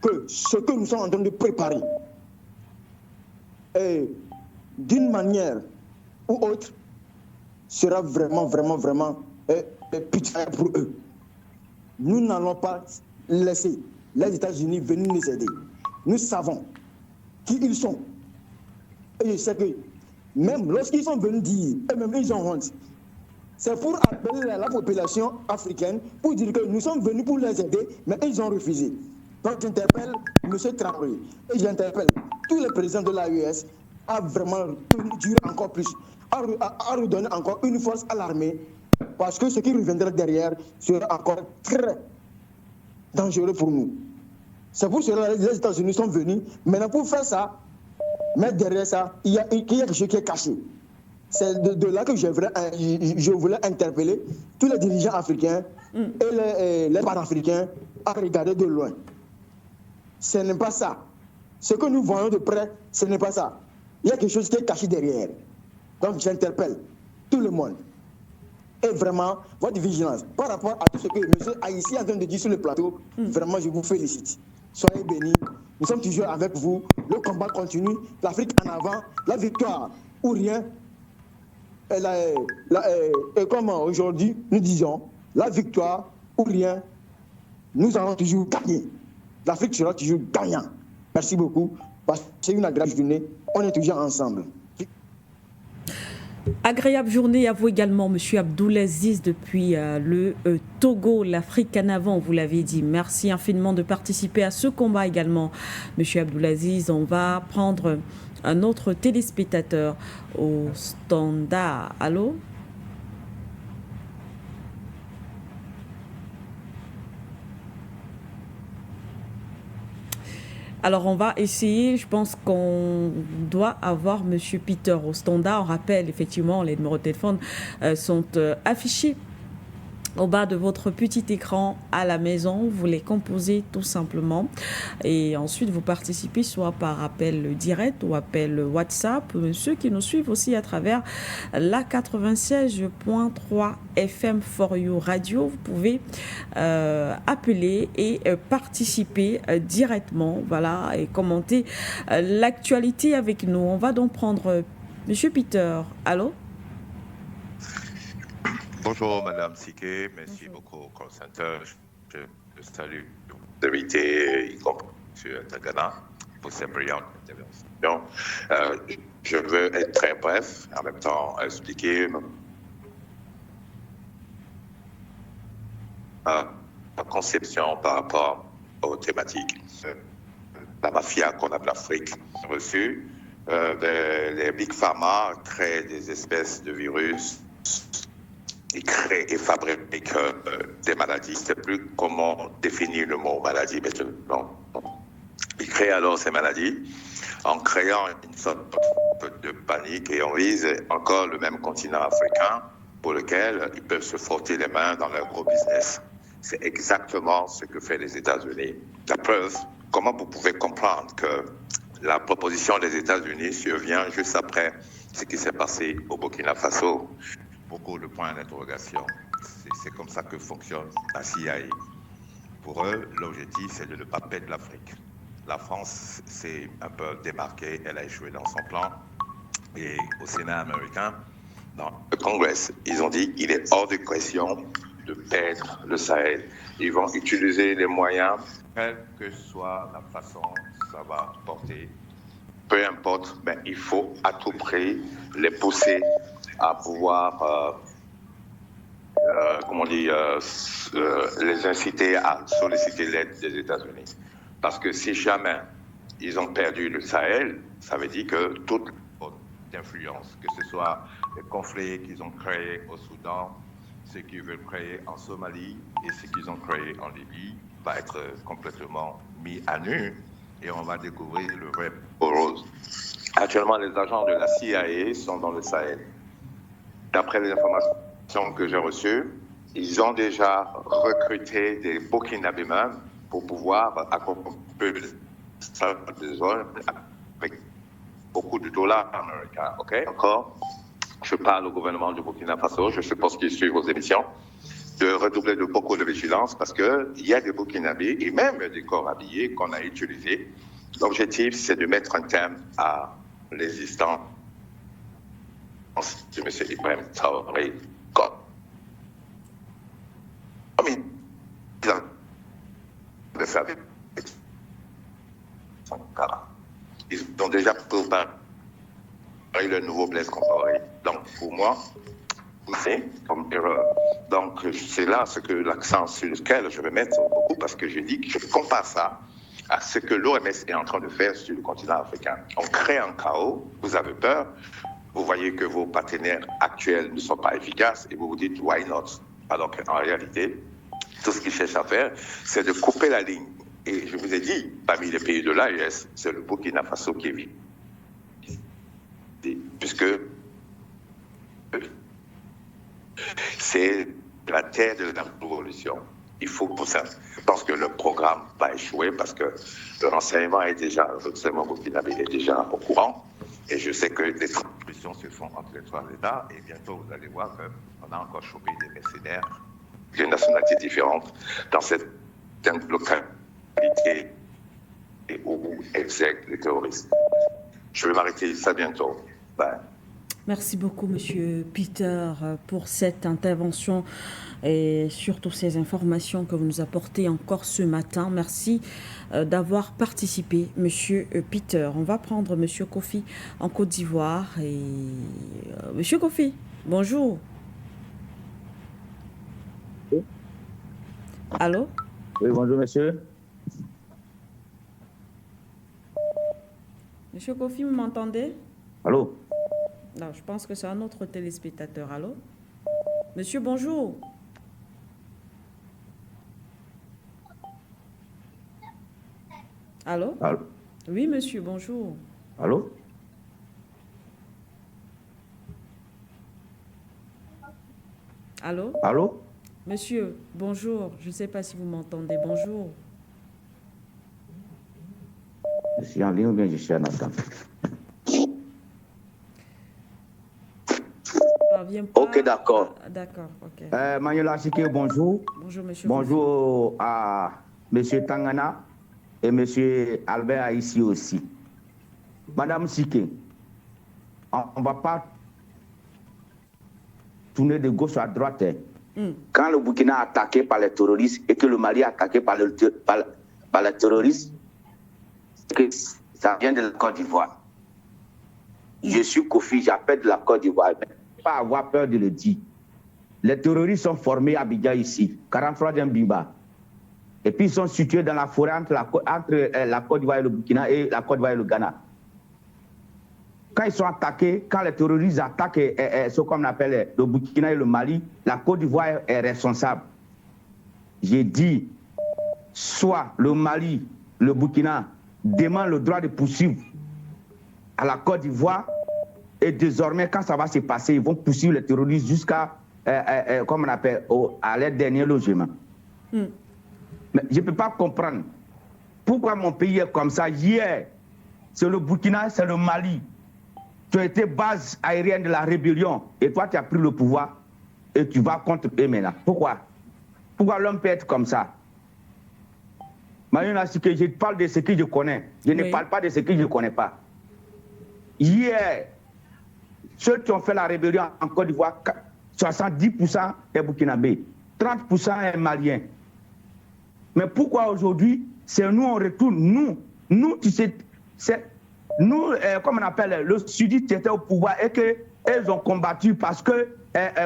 [SPEAKER 6] que ce que nous sommes en train de préparer d'une manière ou autre sera vraiment pitiable pour eux. Nous n'allons pas laisser les États-Unis venir nous aider. Nous savons qui ils sont. Et je sais que même lorsqu'ils sont venus dire, eux-mêmes ils ont honte. C'est pour appeler la population africaine pour dire que nous sommes venus pour les aider, mais ils ont refusé. Donc j'interpelle M. Traoré et j'interpelle tous les présidents de l'AES à vraiment durer encore plus, à redonner encore une force à l'armée, parce que ce qui reviendra derrière sera encore très dangereux pour nous. C'est pour cela que les États-Unis sont venus. Maintenant, pour faire ça, mais derrière ça, il y a quelque chose qui est caché. C'est de là que je voulais interpeller tous les dirigeants africains et les panafricains à regarder de loin. Ce n'est pas ça. Ce que nous voyons de près, ce n'est pas ça. Il y a quelque chose qui est caché derrière. Donc j'interpelle tout le monde. Et vraiment, votre vigilance par rapport à tout ce que M. Haïssi est en train de dire sur le plateau, vraiment, je vous félicite. Soyez bénis. Nous sommes toujours avec vous. Le combat continue. L'Afrique en avant. La victoire ou rien. Et comme aujourd'hui, nous disons, la victoire ou rien, nous allons toujours gagner. L'Afrique sera toujours gagnant. Merci beaucoup. C'est une agréable journée. On est toujours ensemble.
[SPEAKER 1] Agréable journée à vous également, Monsieur Abdoulaziz, depuis le Togo, l'Afrique en avant, vous l'avez dit. Merci infiniment de participer à ce combat également, Monsieur Abdoulaziz. On va prendre un autre téléspectateur au standard. Allô? Alors, on va essayer, je pense qu'on doit avoir M. Peter au standard. On rappelle, effectivement, les numéros de téléphone sont affichés au bas de votre petit écran à la maison. Vous les composez tout simplement. Et ensuite, vous participez soit par appel direct ou appel WhatsApp. Ceux qui nous suivent aussi à travers la 96.3 FM for You Radio, vous pouvez appeler et participer directement, voilà, et commenter l'actualité avec nous. On va donc prendre Monsieur Peter. Allô?
[SPEAKER 7] Bonjour Madame Siké, merci beaucoup au call center. Je salue l'invité, y compris M. Tagana, pour cette brillante intervention. Je veux être très bref, en même temps expliquer ma conception par rapport aux thématiques. La mafia qu'on appelle l'Afrique reçue, les big pharma créent des espèces de virus. Ils créent et fabriquent des maladies. Je ne sais plus comment définir le mot maladie maintenant. Ils créent alors ces maladies en créant une sorte de panique et on vise encore le même continent africain pour lequel ils peuvent se frotter les mains dans leur gros business. C'est exactement ce que fait les États-Unis. La preuve, comment vous pouvez comprendre que la proposition des États-Unis survient juste après ce qui s'est passé au Burkina Faso? Beaucoup de points d'interrogation. C'est comme ça que fonctionne la CIA. Pour eux, l'objectif, c'est de ne pas perdre l'Afrique. La France s'est un peu démarquée, elle a échoué dans son plan. Et au Sénat américain, dans le Congrès, ils ont dit qu'il est hors de question de perdre le Sahel. Ils vont utiliser les moyens, quelle que soit la façon ça va porter. Peu importe, mais il faut à tout prix les pousser à pouvoir, les inciter à solliciter l'aide des États-Unis. Parce que si jamais ils ont perdu le Sahel, ça veut dire que toute influence, que ce soit les conflits qu'ils ont créés au Soudan, ce qu'ils veulent créer en Somalie et ce qu'ils ont créé en Libye, va être complètement mis à nu et on va découvrir le vrai rose. Actuellement, les agents de la CIA sont dans le Sahel. D'après les informations que j'ai reçues, ils ont déjà recruté des Burkinabés même pour pouvoir accompagner des zones avec beaucoup de dollars américains. Okay? Encore, je parle au gouvernement du Burkina Faso, je suppose qu'ils suivent vos émissions, de redoubler de beaucoup de vigilance parce qu'il y a des Burkinabés et même des corps habillés qu'on a utilisés. L'objectif, c'est de mettre un terme à l'existence de M. Ibrahim Traoré. Ils ont déjà préparé le nouveau Blaise Compaoré. Donc, pour moi, c'est comme erreur. Donc, c'est là l'accent sur lequel je vais mettre beaucoup, parce que je dis que je compare ça à ce que l'OMS est en train de faire sur le continent africain. On crée un chaos, vous avez peur, vous voyez que vos partenaires actuels ne sont pas efficaces et vous vous dites « why not ?» Alors qu'en réalité, tout ce qu'ils cherchent à faire, c'est de couper la ligne. Et je vous ai dit, parmi les pays de l'AES, c'est le Burkina Faso qui est vide. Puisque c'est la terre de la révolution. Il faut pour ça. Je pense que le programme va échouer parce que le renseignement burkinabé est déjà au courant. Et je sais que les transmissions se font entre les trois États. Et bientôt, vous allez voir qu'on a encore chopé des mercenaires de nationalités différentes dans cette localité et où exercent les terroristes. Je vais m'arrêter ça bientôt. Bye.
[SPEAKER 1] Merci beaucoup, Monsieur Peter, pour cette intervention et surtout ces informations que vous nous apportez encore ce matin. Merci d'avoir participé, Monsieur Peter. On va prendre Monsieur Kofi en Côte d'Ivoire. Et Monsieur Kofi, bonjour.
[SPEAKER 8] Oui.
[SPEAKER 1] Allô?
[SPEAKER 8] Oui, bonjour, monsieur.
[SPEAKER 1] Monsieur Kofi, vous m'entendez?
[SPEAKER 8] Allô?
[SPEAKER 1] Non, je pense que c'est un autre téléspectateur. Allô? Monsieur, bonjour. Allô?
[SPEAKER 8] Allô?
[SPEAKER 1] Oui, monsieur, bonjour.
[SPEAKER 8] Allô?
[SPEAKER 1] Allô?
[SPEAKER 8] Allô?
[SPEAKER 1] Monsieur, bonjour. Je ne sais pas si vous m'entendez. Bonjour.
[SPEAKER 8] Je suis en ligne ou bien je suis en attente?
[SPEAKER 6] Ok, d'accord.
[SPEAKER 1] D'accord, ok.
[SPEAKER 8] Manuela Sike, bonjour.
[SPEAKER 1] Bonjour, monsieur.
[SPEAKER 8] Bonjour à monsieur Tangana et monsieur Albert ici aussi. Madame Sike, on ne va pas tourner de gauche à droite.
[SPEAKER 6] Quand le Burkina est attaqué par les terroristes et que le Mali est attaqué par les terroristes, ça vient de la Côte d'Ivoire. Je suis Kofi, j'appelle de la Côte d'Ivoire. Pas avoir peur de le dire. Les terroristes sont formés à Abidjan ici, 43 Bimba. Et puis ils sont situés dans la forêt entre la Côte d'Ivoire et le Burkina et la Côte d'Ivoire et le Ghana. Quand ils sont attaqués, quand les terroristes attaquent ce qu'on appelle le Burkina et le Mali, la Côte d'Ivoire est responsable. J'ai dit, soit le Mali, le Burkina demandent le droit de poursuivre à la Côte d'Ivoire. Et désormais, quand ça va se passer, ils vont poursuivre les terroristes jusqu'à, comme on appelle, à leur dernier logement. Mais je ne peux pas comprendre pourquoi mon pays est comme ça. Hier, c'est le Burkina, c'est le Mali. Tu as été base aérienne de la rébellion et toi, tu as pris le pouvoir et tu vas contre eux maintenant. Pourquoi? Pourquoi l'homme peut être comme ça? Maintenant, je parle de ce que je connais. Je ne parle pas de ce que je ne connais pas. Hier, ceux qui ont fait la rébellion en Côte d'Ivoire, 70% est burkinabé, 30% est malien. Mais pourquoi aujourd'hui, c'est nous, on retourne, nous, tu sais, c'est nous, comme on appelle, le sudiste était au pouvoir et qu'ils ont combattu parce que,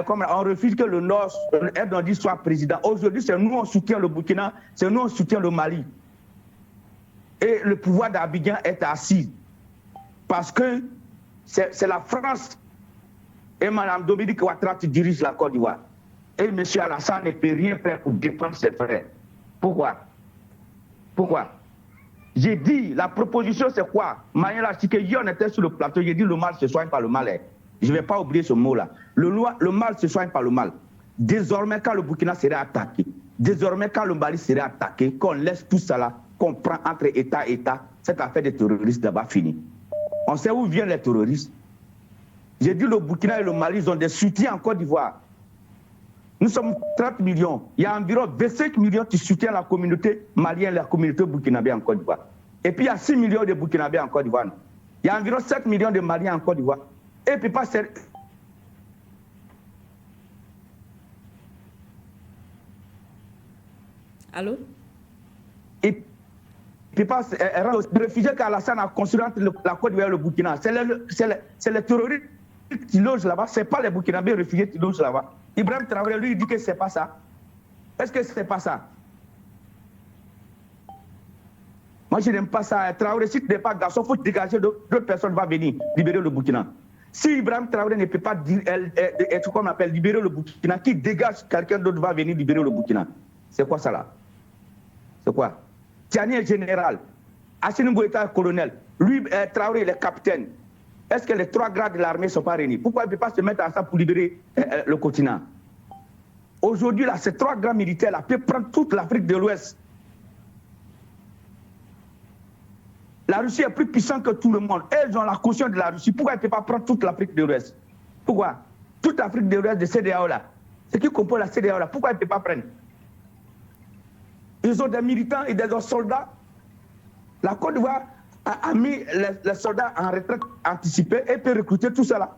[SPEAKER 6] comme on refuse que le Nord, Ebdondi soit président. Aujourd'hui, c'est nous, on soutient le Burkina, c'est nous, on soutient le Mali. Et le pouvoir d'Abidjan est assis. Parce que c'est la France et Mme Dominique Ouattara qui dirigent la Côte d'Ivoire. Et M. Alassane ne peut rien faire pour défendre ses frères. Pourquoi? Pourquoi? J'ai dit, la proposition c'est quoi? Manuela Sike, hier on était sur le plateau, j'ai dit le mal se soigne par le mal. Je ne vais pas oublier ce mot-là. Le mal se soigne par le mal. Désormais, quand le Burkina serait attaqué, désormais, quand le Mali serait attaqué, qu'on laisse tout ça là, qu'on prend entre État et État, cette affaire des terroristes là-bas finie. On sait où viennent les terroristes. J'ai dit le Burkina et le Mali, ils ont des soutiens en Côte d'Ivoire. Nous sommes 30 millions. Il y a environ 25 millions qui soutiennent la communauté malienne, la communauté burkinabé en Côte d'Ivoire. Et puis il y a 6 millions de Burkinabés en Côte d'Ivoire. Il y a environ 7 millions de Maliens en Côte d'Ivoire. Et puis pas...
[SPEAKER 1] Allô?
[SPEAKER 8] peut pas rendre les réfugiés qu'Alassane a construit entre la Côte d'Ivoire et le Burkina. C'est les terroristes qui logent là-bas, ce n'est pas les Burkinabés réfugiés qui logent là-bas. Ibrahim Traoré, lui, il dit que ce n'est pas ça. Est-ce que ce n'est pas ça? Moi, je n'aime pas ça. Traoré, si tu n'es pas garçon, il faut te dégager, d'autres personnes vont venir libérer le Burkina. Si Ibrahim Traoré ne peut pas être comme on appelle libérer le Burkina, qui dégage, quelqu'un d'autre va venir libérer le Burkina. C'est quoi ça là? C'est quoi? Tiani est général, Assimi Goïta est colonel, lui, Traoré, il est capitaine. Est-ce que les 3 grades de l'armée ne sont pas réunis? Pourquoi il ne peut pas se mettre ensemble pour libérer le continent? Aujourd'hui, là, ces 3 grands militaires-là peuvent prendre toute l'Afrique de l'Ouest. La Russie est plus puissante que tout le monde. Elles ont la conscience de la Russie. Pourquoi elle ne peut pas prendre toute l'Afrique de l'Ouest? Pourquoi? Toute l'Afrique de l'Ouest de CEDEAO là. Ce qui compose la CEDEAO là. Pourquoi elle ne peut pas prendre? Ils ont des militants et des soldats. La Côte d'Ivoire a mis les soldats en retraite anticipée et peut recruter tout cela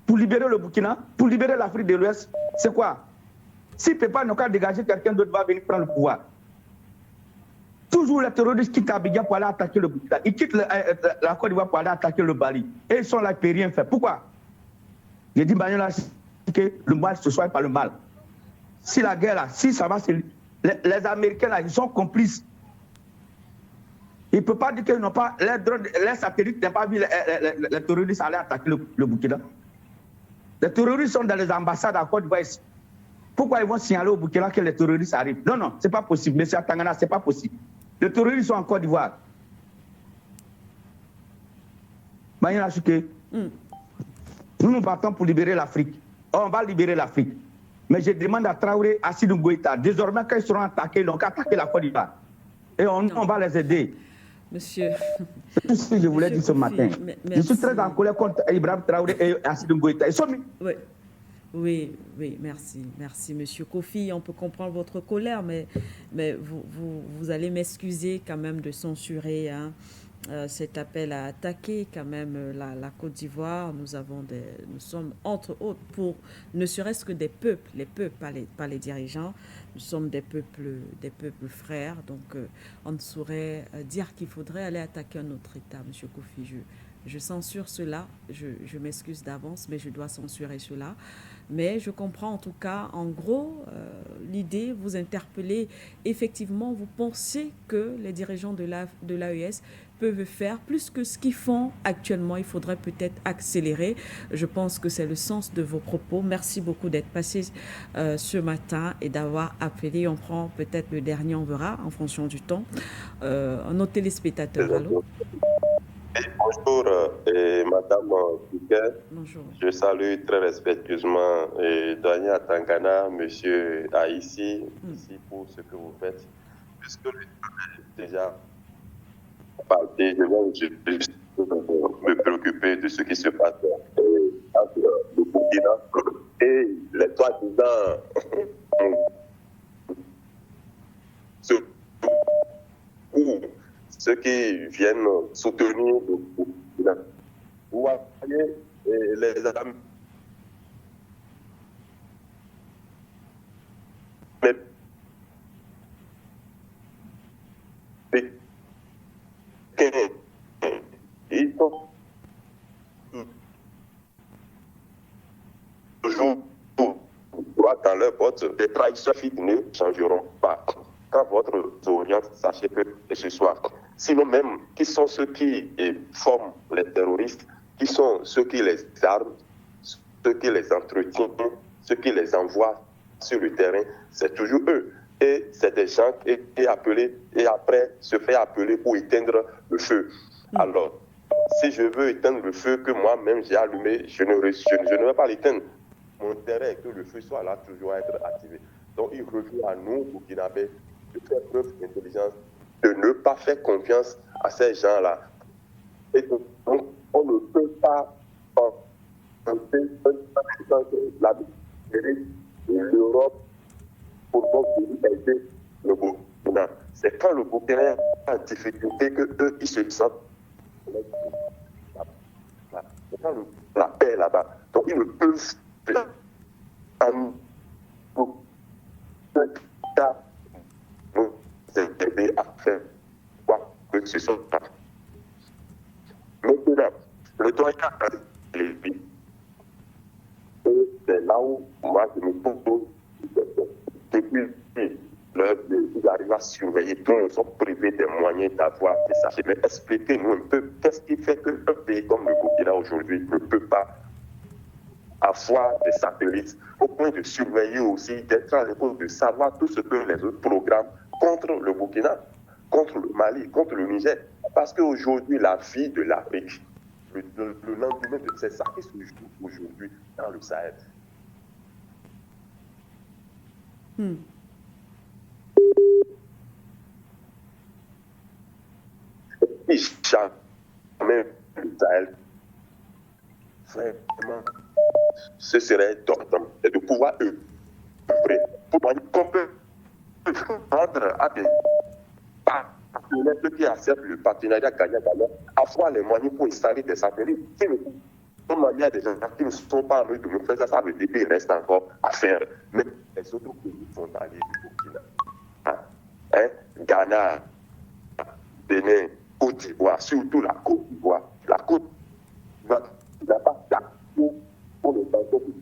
[SPEAKER 8] pour libérer le Burkina, pour libérer l'Afrique de l'Ouest. C'est quoi? S'il ne peut pas nous dégager, quelqu'un d'autre va venir prendre le pouvoir. Toujours les terroristes quittent Abidjan pour aller attaquer le Burkina. Ils quittent la Côte d'Ivoire pour aller attaquer le Mali. Et ils sont là, ils ne peuvent rien faire. Pourquoi? J'ai dit, que le mal, ce soit pas le mal. Si la guerre, là, si ça va, les Américains, là, ils sont complices. Ils ne peuvent pas dire qu'ils n'ont pas, les satellites n'ont pas vu les terroristes aller attaquer le Burkina. Les terroristes sont dans les ambassades à Côte d'Ivoire. Pourquoi ils vont signaler au Burkina que les terroristes arrivent? Non, non, ce n'est pas possible. Monsieur Tangana, ce n'est pas possible. Les terroristes sont en Côte d'Ivoire. Nous nous battons pour libérer l'Afrique. On va libérer l'Afrique. Mais je demande à Traoré, Assimi Goïta, désormais quand ils seront attaqués, ils n'ont qu'à attaquer la Côte d'Ivoire. Et on va les aider.
[SPEAKER 1] Monsieur.
[SPEAKER 8] C'est tout ce que je voulais dire ce matin. Je suis très en colère contre Ibrahim Traoré et Assimi Goïta. Ils sont mis.
[SPEAKER 1] Oui, merci. Merci, Monsieur Kofi. On peut comprendre votre colère, mais vous allez m'excuser quand même de censurer cet appel à attaquer quand même la Côte d'Ivoire. Nous sommes entre autres pour ne serait-ce que des peuples, les peuples, pas les dirigeants. Nous sommes des peuples frères, donc on ne saurait dire qu'il faudrait aller attaquer un autre État, Monsieur Kofi. Je censure cela, je m'excuse d'avance, mais je dois censurer cela. Mais je comprends en tout cas, en gros, l'idée, vous interpellez. Effectivement, vous pensez que les dirigeants de l'AES peuvent faire plus que ce qu'ils font actuellement. Il faudrait peut-être accélérer. Je pense que c'est le sens de vos propos. Merci beaucoup d'être passé ce matin et d'avoir appelé. On prend peut-être le dernier, on verra, en fonction du temps. Nos téléspectateurs, allô?
[SPEAKER 9] Bonjour, Madame Piquet.
[SPEAKER 1] Bonjour.
[SPEAKER 9] Je salue très respectueusement Doyen Tangana, Monsieur Aïssi, ici pour ce que vous faites. Puisque le est déjà parti, je vais juste me préoccuper de ce qui se passe entre le Burkina et les soi-disant ceux qui viennent soutenir le Burkina. Vous voyez les amis. Ils sont toujours droit dans leur botte. Les traditions ne changeront pas. Quand votre oriente, sachez que ce soir. Sinon même, qui sont ceux qui forment les terroristes, qui sont ceux qui les arment, ceux qui les entretiennent, ceux qui les envoient sur le terrain, c'est toujours eux. Et c'est des gens qui sont appelés et après se faire appeler pour éteindre le feu. Alors, si je veux éteindre le feu que moi-même j'ai allumé, je ne vais pas l'éteindre. Mon intérêt est que le feu soit là, toujours à être activé. Donc, il revient à nous, Burkinabés, de faire preuve d'intelligence, de ne pas faire confiance à ces gens-là. Et donc, on ne peut pas penser que l'Europe pour aider le Burkina. C'est quand le Burkina est en difficulté que eux, ils se sentent. C'est quand la paix là-bas. Donc, ils ne peuvent pas nous aider à faire quoi que ce soit. Maintenant, le doyen a lévé. C'est là où moi je me pose depuis ils arrivent à surveiller, tout le monde sont privés des moyens d'avoir des sachets. Mais expliquez-nous un peu, qu'est-ce qui fait qu'un pays comme le Burkina aujourd'hui ne peut pas avoir des satellites au point de surveiller aussi, d'être à l'écoute, de savoir tout ce que les autres programmes contre le Burkina, contre le Mali, contre le Niger. Parce qu'aujourd'hui, la vie de l'Afrique, le lendemain de c'est ça qui se joue aujourd'hui dans le Sahel. Et jamais le Sahel, vraiment, ce serait important de pouvoir œuvrer pour qu'on peut rendre à des partenaires qui acceptent le partenariat gagnant-gagnant, avoir les moyens pour installer des satellites. Il y a des gens qui ne sont pas en train de nous faire ça, ça veut dire qu'il reste encore à faire. Mais les autres pays sont allés du Burkina, Ghana, Bénin, Côte d'Ivoire, surtout la Côte d'Ivoire. La Côte d'Ivoire n'a pas d'actif pour le bateau qui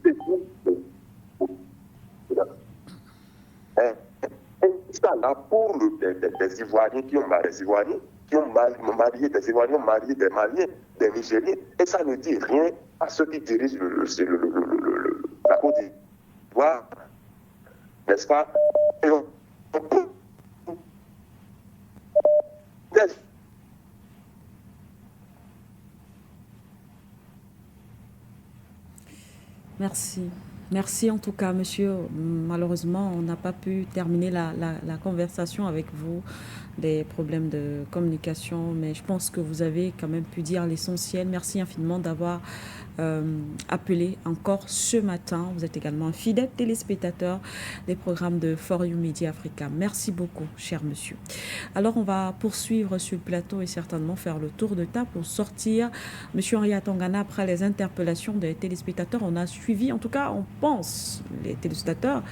[SPEAKER 9] ça là pour des Ivoiriens qui ont marié des Ivoiriens, marié des Maliens, des Nigériens, et ça ne dit rien à ceux qui dirigent la Côte d'Ivoire, n'est-ce pas? Et
[SPEAKER 1] Merci. Merci en tout cas, monsieur. Malheureusement, on n'a pas pu terminer la conversation avec vous, des problèmes de communication, mais je pense que vous avez quand même pu dire l'essentiel. Merci infiniment d'avoir appelé encore ce matin. Vous êtes également un fidèle téléspectateur des programmes de For You Media Africa. Merci beaucoup, cher monsieur. Alors, on va poursuivre sur le plateau et certainement faire le tour de table pour sortir monsieur Henri Atongana après les interpellations des téléspectateurs. On a suivi, en tout cas, on pense, les téléspectateurs,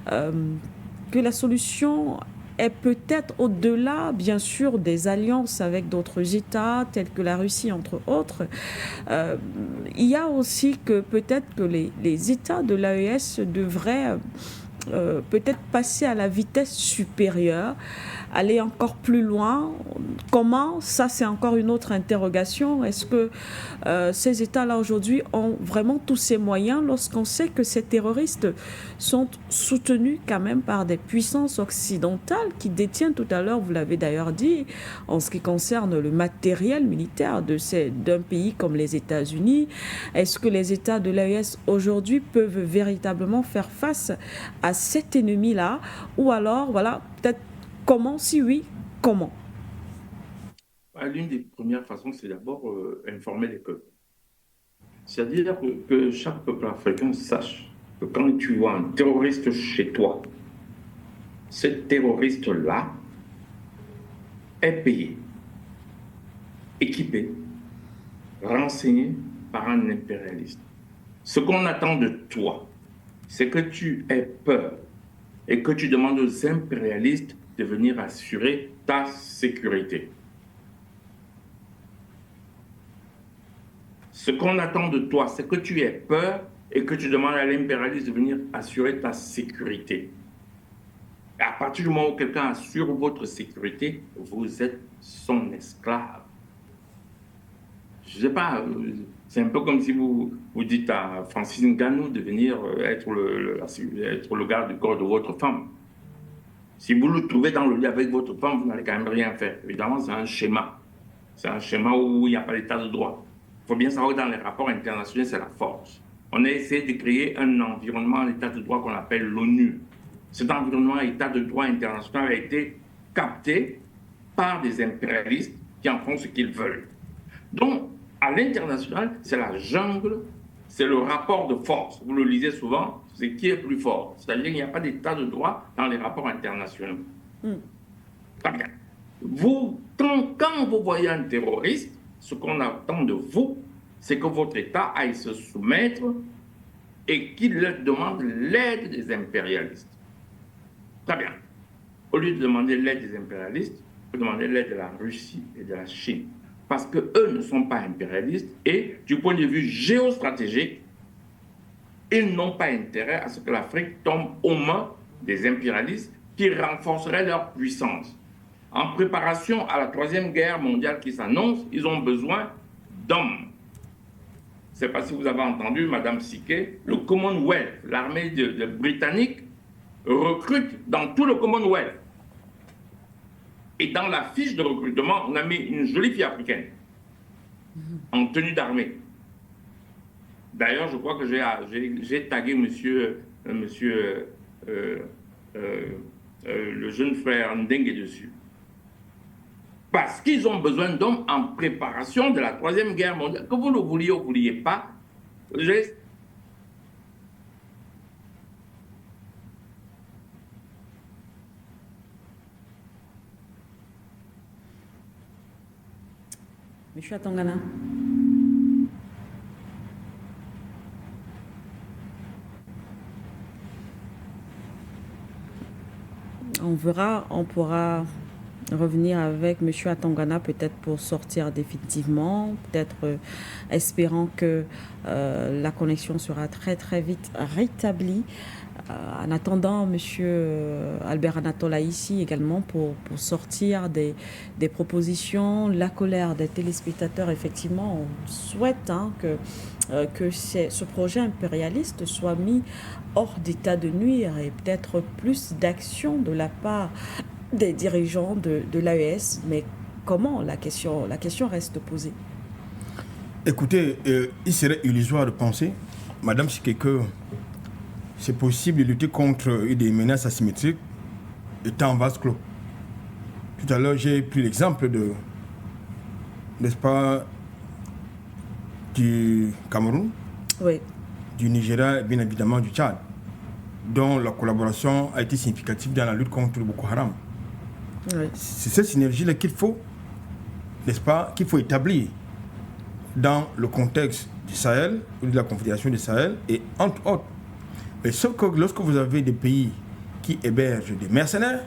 [SPEAKER 1] que la solution est peut-être au-delà, bien sûr, des alliances avec d'autres États, tels que la Russie, entre autres. Il y a aussi que peut-être que les États de l'AES devraient peut-être passer à la vitesse supérieure, aller encore plus loin. Comment? Ça, c'est encore une autre interrogation. Est-ce que ces États-là, aujourd'hui, ont vraiment tous ces moyens lorsqu'on sait que ces terroristes sont soutenus quand même par des puissances occidentales qui détiennent, tout à l'heure, vous l'avez d'ailleurs dit, en ce qui concerne le matériel militaire d'un pays comme les États-Unis? Est-ce que les États de l'AES, aujourd'hui, peuvent véritablement faire face à cet ennemi-là? Ou alors, voilà, peut-être comment? Si oui, comment?
[SPEAKER 3] L'une des premières façons, c'est d'abord informer les peuples. C'est-à-dire que chaque peuple africain sache que quand tu vois un terroriste chez toi, ce terroriste-là est payé, équipé, renseigné par un impérialiste. Ce qu'on attend de toi, c'est que tu aies peur et que tu demandes aux impérialistes de venir assurer ta sécurité. Ce qu'on attend de toi, c'est que tu aies peur et que tu demandes à l'impérialiste de venir assurer ta sécurité. Et à partir du moment où quelqu'un assure votre sécurité, vous êtes son esclave. Je ne sais pas, c'est un peu comme si vous dites à Francis Ngannou de venir être le garde du corps de votre femme. Si vous le trouvez dans le lit avec votre femme, vous n'allez quand même rien faire. Évidemment, c'est un schéma. C'est un schéma où il n'y a pas d'état de droit. Il faut bien savoir que dans les rapports internationaux, c'est la force. On a essayé de créer un environnement, un état de droit qu'on appelle l'ONU. Cet environnement, état de droit international, a été capté par des impérialistes qui en font ce qu'ils veulent. Donc, à l'international, c'est la jungle, c'est le rapport de force. Vous le lisez souvent, c'est qui est plus fort. C'est-à-dire qu'il n'y a pas d'état de droit dans les rapports internationaux. Très bien. Vous, quand vous voyez un terroriste, ce qu'on attend de vous, c'est que votre État aille se soumettre et qu'il leur demande l'aide des impérialistes. Très bien. Au lieu de demander l'aide des impérialistes, demander l'aide de la Russie et de la Chine. Parce qu'eux ne sont pas impérialistes et du point de vue géostratégique, ils n'ont pas intérêt à ce que l'Afrique tombe aux mains des impérialistes qui renforceraient leur puissance. En préparation à la Troisième Guerre mondiale qui s'annonce, ils ont besoin d'hommes. Je ne sais pas si vous avez entendu, Madame Siké, le Commonwealth, l'armée britannique, recrute dans tout le Commonwealth. Et dans la fiche de recrutement, on a mis une jolie fille africaine en tenue d'armée. D'ailleurs, je crois que j'ai tagué le jeune frère Ndengue dessus. Parce qu'ils ont besoin d'hommes en préparation de la Troisième Guerre mondiale. Que vous le vouliez ou vous ne vouliez pas,
[SPEAKER 1] Monsieur Atangana. On pourra revenir avec M. Atangana peut-être pour sortir définitivement, peut-être espérant que la connexion sera très très vite rétablie. En attendant, M. Albert Anatola ici également pour sortir des propositions, la colère des téléspectateurs, effectivement, on souhaite que ce projet impérialiste soit mis hors d'état de nuire et peut-être plus d'action de la part des dirigeants de l'AES. Mais comment? La question reste posée.
[SPEAKER 2] Écoutez, il serait illusoire de penser, Madame Siké, que c'est possible de lutter contre des menaces asymétriques étant en vase clos. Tout à l'heure, j'ai pris l'exemple de, n'est-ce pas, du Cameroun,
[SPEAKER 1] oui,
[SPEAKER 2] du Nigeria et bien évidemment du Tchad, dont la collaboration a été significative dans la lutte contre Boko Haram.
[SPEAKER 1] oui.
[SPEAKER 2] C'est cette synergie-là qu'il faut, n'est-ce pas, qu'il faut établir dans le contexte du Sahel, ou de la Confédération du Sahel, et entre autres. Mais sauf que lorsque vous avez des pays qui hébergent des mercenaires,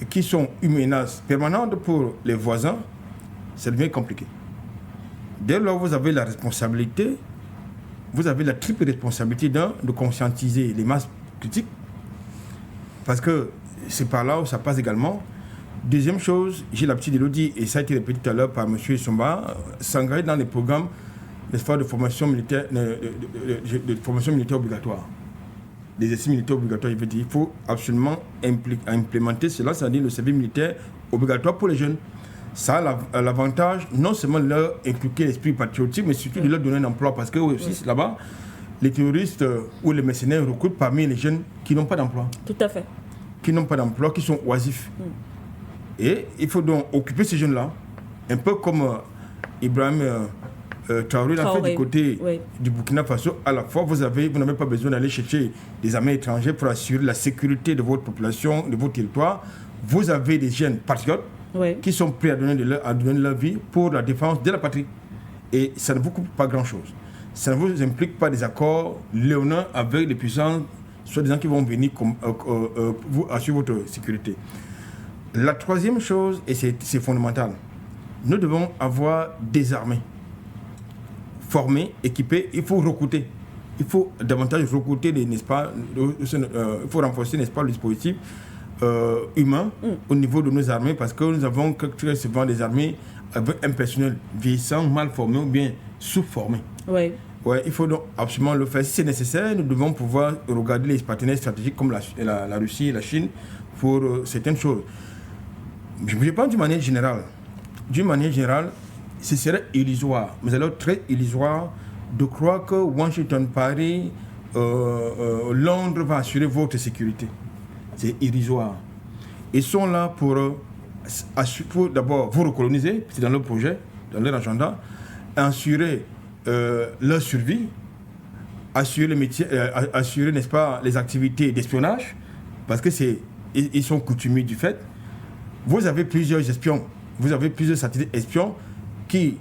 [SPEAKER 2] et qui sont une menace permanente pour les voisins, ça devient compliqué. Dès lors, vous avez la responsabilité, vous avez la triple responsabilité de conscientiser les masses critiques, parce que c'est par là où ça passe également. Deuxième chose, j'ai l'habitude de le dire, et ça a été répété tout à l'heure par M. Somba, s'engager dans les programmes, n'est-ce pas, de formation militaire, de formation militaire obligatoire. Des exercices militaires obligatoires, je veux dire, il faut absolument implémenter cela, c'est-à-dire le service militaire obligatoire pour les jeunes. Ça a l'avantage non seulement de leur impliquer l'esprit patriotique, mais surtout de leur donner un emploi, parce que aussi là-bas, les terroristes ou les mercenaires recrutent parmi les jeunes qui n'ont pas d'emploi.
[SPEAKER 1] Tout à fait.
[SPEAKER 2] Qui n'ont pas d'emploi, qui sont oisifs. Et il faut donc occuper ces jeunes-là, un peu comme Ibrahim Traoré l'a fait du côté du Burkina Faso. À la fois, vous n'avez pas besoin d'aller chercher des armées étrangères pour assurer la sécurité de votre population, de votre territoire. Vous avez des jeunes patriotes qui sont prêts à donner leur vie pour la défense de la patrie. Et ça ne vous coûte pas grand-chose. Ça ne vous implique pas des accords léonins avec les puissances, soit des gens qui vont venir vous assurer votre sécurité. La troisième chose, et c'est fondamental, nous devons avoir des armées formées, équipées. Il faut recruter. Il faut davantage recruter, n'est-ce pas, il faut renforcer, n'est-ce pas, le dispositif humain au niveau de nos armées, parce que nous avons très souvent des armées avec un personnel vieillissant, mal formé ou bien sous-formé.
[SPEAKER 1] Oui.
[SPEAKER 2] Ouais, il faut donc absolument le faire. Si c'est nécessaire, nous devons pouvoir regarder les partenaires stratégiques comme la Russie et la Chine pour certaines choses. Je pense d'une manière générale. D'une manière générale, ce serait illusoire, mais alors très illusoire, de croire que Washington, Paris, Londres va assurer votre sécurité. C'est illusoire. Ils sont là pour d'abord vous recoloniser, c'est dans leur projet, dans leur agenda, assurer leur survie, assurer les métiers, assurer, n'est-ce pas, les activités d'espionnage, parce que ils sont coutumiers du fait. Vous avez plusieurs espions, vous avez plusieurs satellites espions qui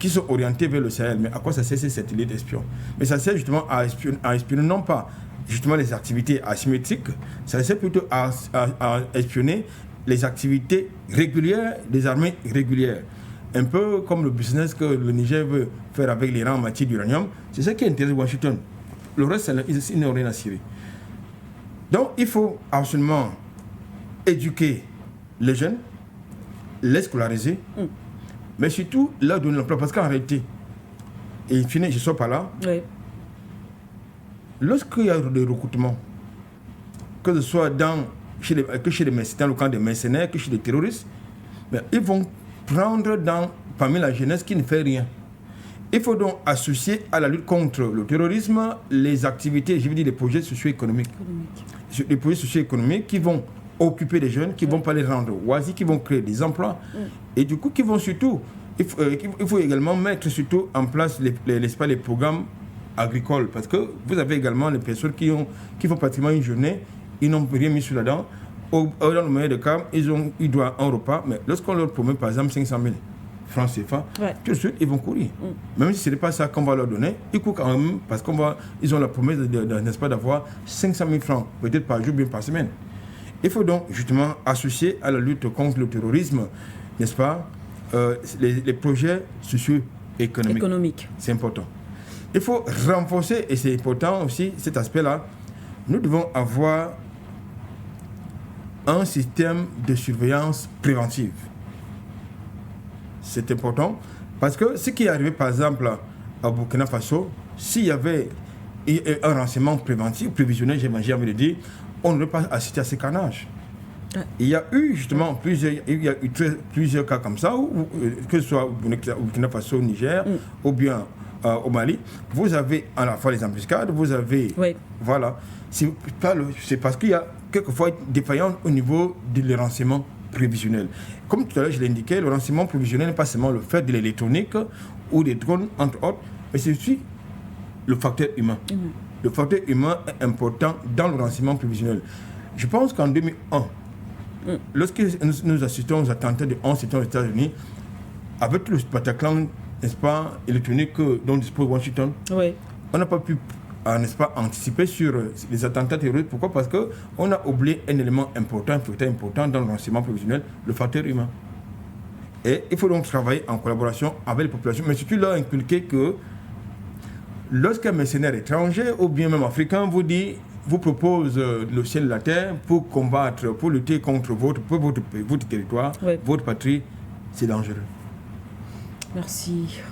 [SPEAKER 2] sont orientés vers le Sahel. Mais à quoi ça sert ces satellites espions? Mais ça sert justement à espionner non pas justement les activités asymétriques, ça sert plutôt à espionner les activités régulières des armées régulières. Un peu comme le business que le Niger veut faire avec l'Iran en matière d'uranium. C'est ça qui intéresse Washington. Le reste, ils n'ont rien à cirer. Donc, il faut absolument éduquer les jeunes, les scolariser, mais surtout leur donner l'emploi. Parce qu'en réalité, et je ne sors pas là, lorsqu'il y a des recrutements, que ce soit chez les mercenaires, le camp des mercenaires, que chez les terroristes, mais ils vont prendre parmi la jeunesse qui ne fait rien. Il faut donc associer à la lutte contre le terrorisme les activités, je veux dire les projets socio-économiques. Les projets socio-économiques qui vont occuper les jeunes, qui ne vont pas les rendre oisifs, qui vont créer des emplois. Et du coup, qui vont surtout, il faut également mettre surtout en place les programmes agricoles. Parce que vous avez également les personnes qui font pratiquement une journée, ils n'ont rien mis sur la dent. Dans le meilleur des cas, ils doivent un repas. Mais lorsqu'on leur promet par exemple 500 000 francs CFA, tout de suite, ils vont courir. Même si ce n'est pas ça qu'on va leur donner, ils courent quand même parce qu'ils ont la promesse n'est-ce pas, d'avoir 500 000 francs, peut-être par jour, bien par semaine. Il faut donc justement associer à la lutte contre le terrorisme, n'est-ce pas, les projets socio-économiques. C'est important. Il faut renforcer, et c'est important aussi cet aspect-là, nous devons avoir un système de surveillance préventive. C'est important parce que ce qui est arrivé par exemple à Burkina Faso, s'il y avait un renseignement préventif, prévisionnel, j'ai envie de dire, on n'aurait pas assisté à ces carnages. Il y a eu justement plusieurs cas comme ça, que ce soit au Burkina Faso, au Niger, ou bien au Mali. Vous avez à la fois les embuscades, vous avez... Voilà. C'est parce qu'il y a quelquefois une défaillance au niveau du renseignement prévisionnel. Comme tout à l'heure, je l'indiquais, le renseignement prévisionnel n'est pas seulement le fait de l'électronique ou des drones, entre autres, mais c'est aussi le facteur humain. Le facteur humain est important dans le renseignement prévisionnel. Je pense qu'en 2001, lorsque nous assistons aux attentats de 11 septembre aux États-Unis, avec le Bataclan, n'est-ce pas, électronique dont dispose Washington, on n'a pas pu, n'est-ce pas, anticiper sur les attentats terroristes. Pourquoi? Parce qu'on a oublié un élément important, un facteur important dans le renseignement prévisionnel, le facteur humain. Et il faut donc travailler en collaboration avec les populations, mais surtout leur inculquer que lorsqu'un mercenaire étranger ou bien même africain vous propose le ciel et la terre pour combattre, pour lutter contre votre territoire, votre patrie, c'est dangereux.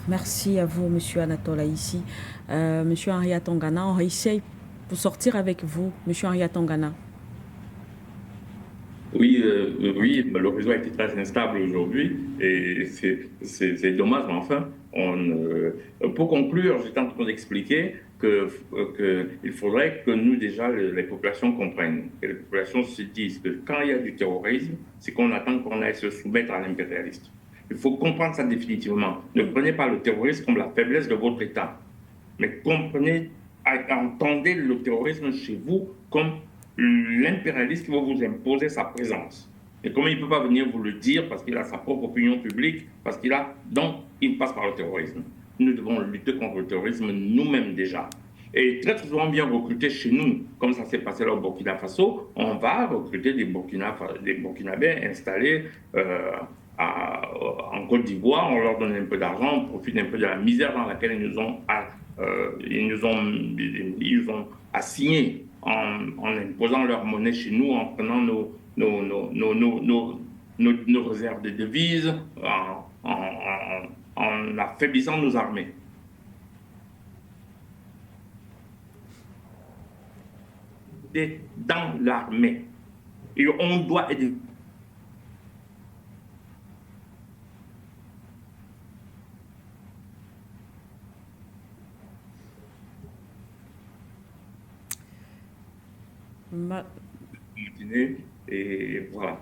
[SPEAKER 1] Merci à vous, Monsieur Anatole Aïssi. Monsieur Henri Atongana, on essaye pour sortir avec vous, Monsieur Henri Atongana.
[SPEAKER 3] Oui, le réseau a été très instable aujourd'hui et c'est dommage, mais enfin, pour conclure, j'étais en train d'expliquer qu'il faudrait que nous, déjà, les populations comprennent, que les populations se disent que quand il y a du terrorisme, c'est qu'on attend qu'on aille se soumettre à l'impérialiste. Il faut comprendre ça définitivement. Ne prenez pas le terrorisme comme la faiblesse de votre État, mais entendez le terrorisme chez vous comme l'impérialiste qui va vous imposer sa présence. Et comme il ne peut pas venir vous le dire parce qu'il a sa propre opinion publique, donc il passe par le terrorisme. Nous devons lutter contre le terrorisme nous-mêmes déjà. Et très souvent bien recruter chez nous, comme ça s'est passé là au Burkina Faso, on va recruter des Burkinabés installés en Côte d'Ivoire, on leur donne un peu d'argent, on profite un peu de la misère dans laquelle ils nous ont assignés en imposant leur monnaie chez nous, en prenant nos réserves de devises, en affaiblissant nos armées. Dans l'armée. Et on doit aider. Et voilà.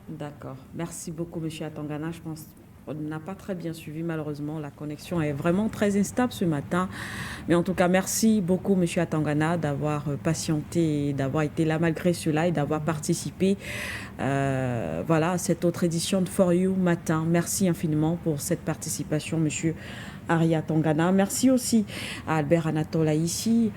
[SPEAKER 1] D'accord. Merci beaucoup, Monsieur Atongana. Je pense qu'on n'a pas très bien suivi, malheureusement. La connexion est vraiment très instable ce matin. Mais en tout cas, merci beaucoup, Monsieur Atongana, d'avoir patienté, d'avoir été là malgré cela et d'avoir participé à cette autre édition de For You Matin. Merci infiniment pour cette participation, Monsieur Henri Atongana. Merci aussi à Albert Anatole Aïssi,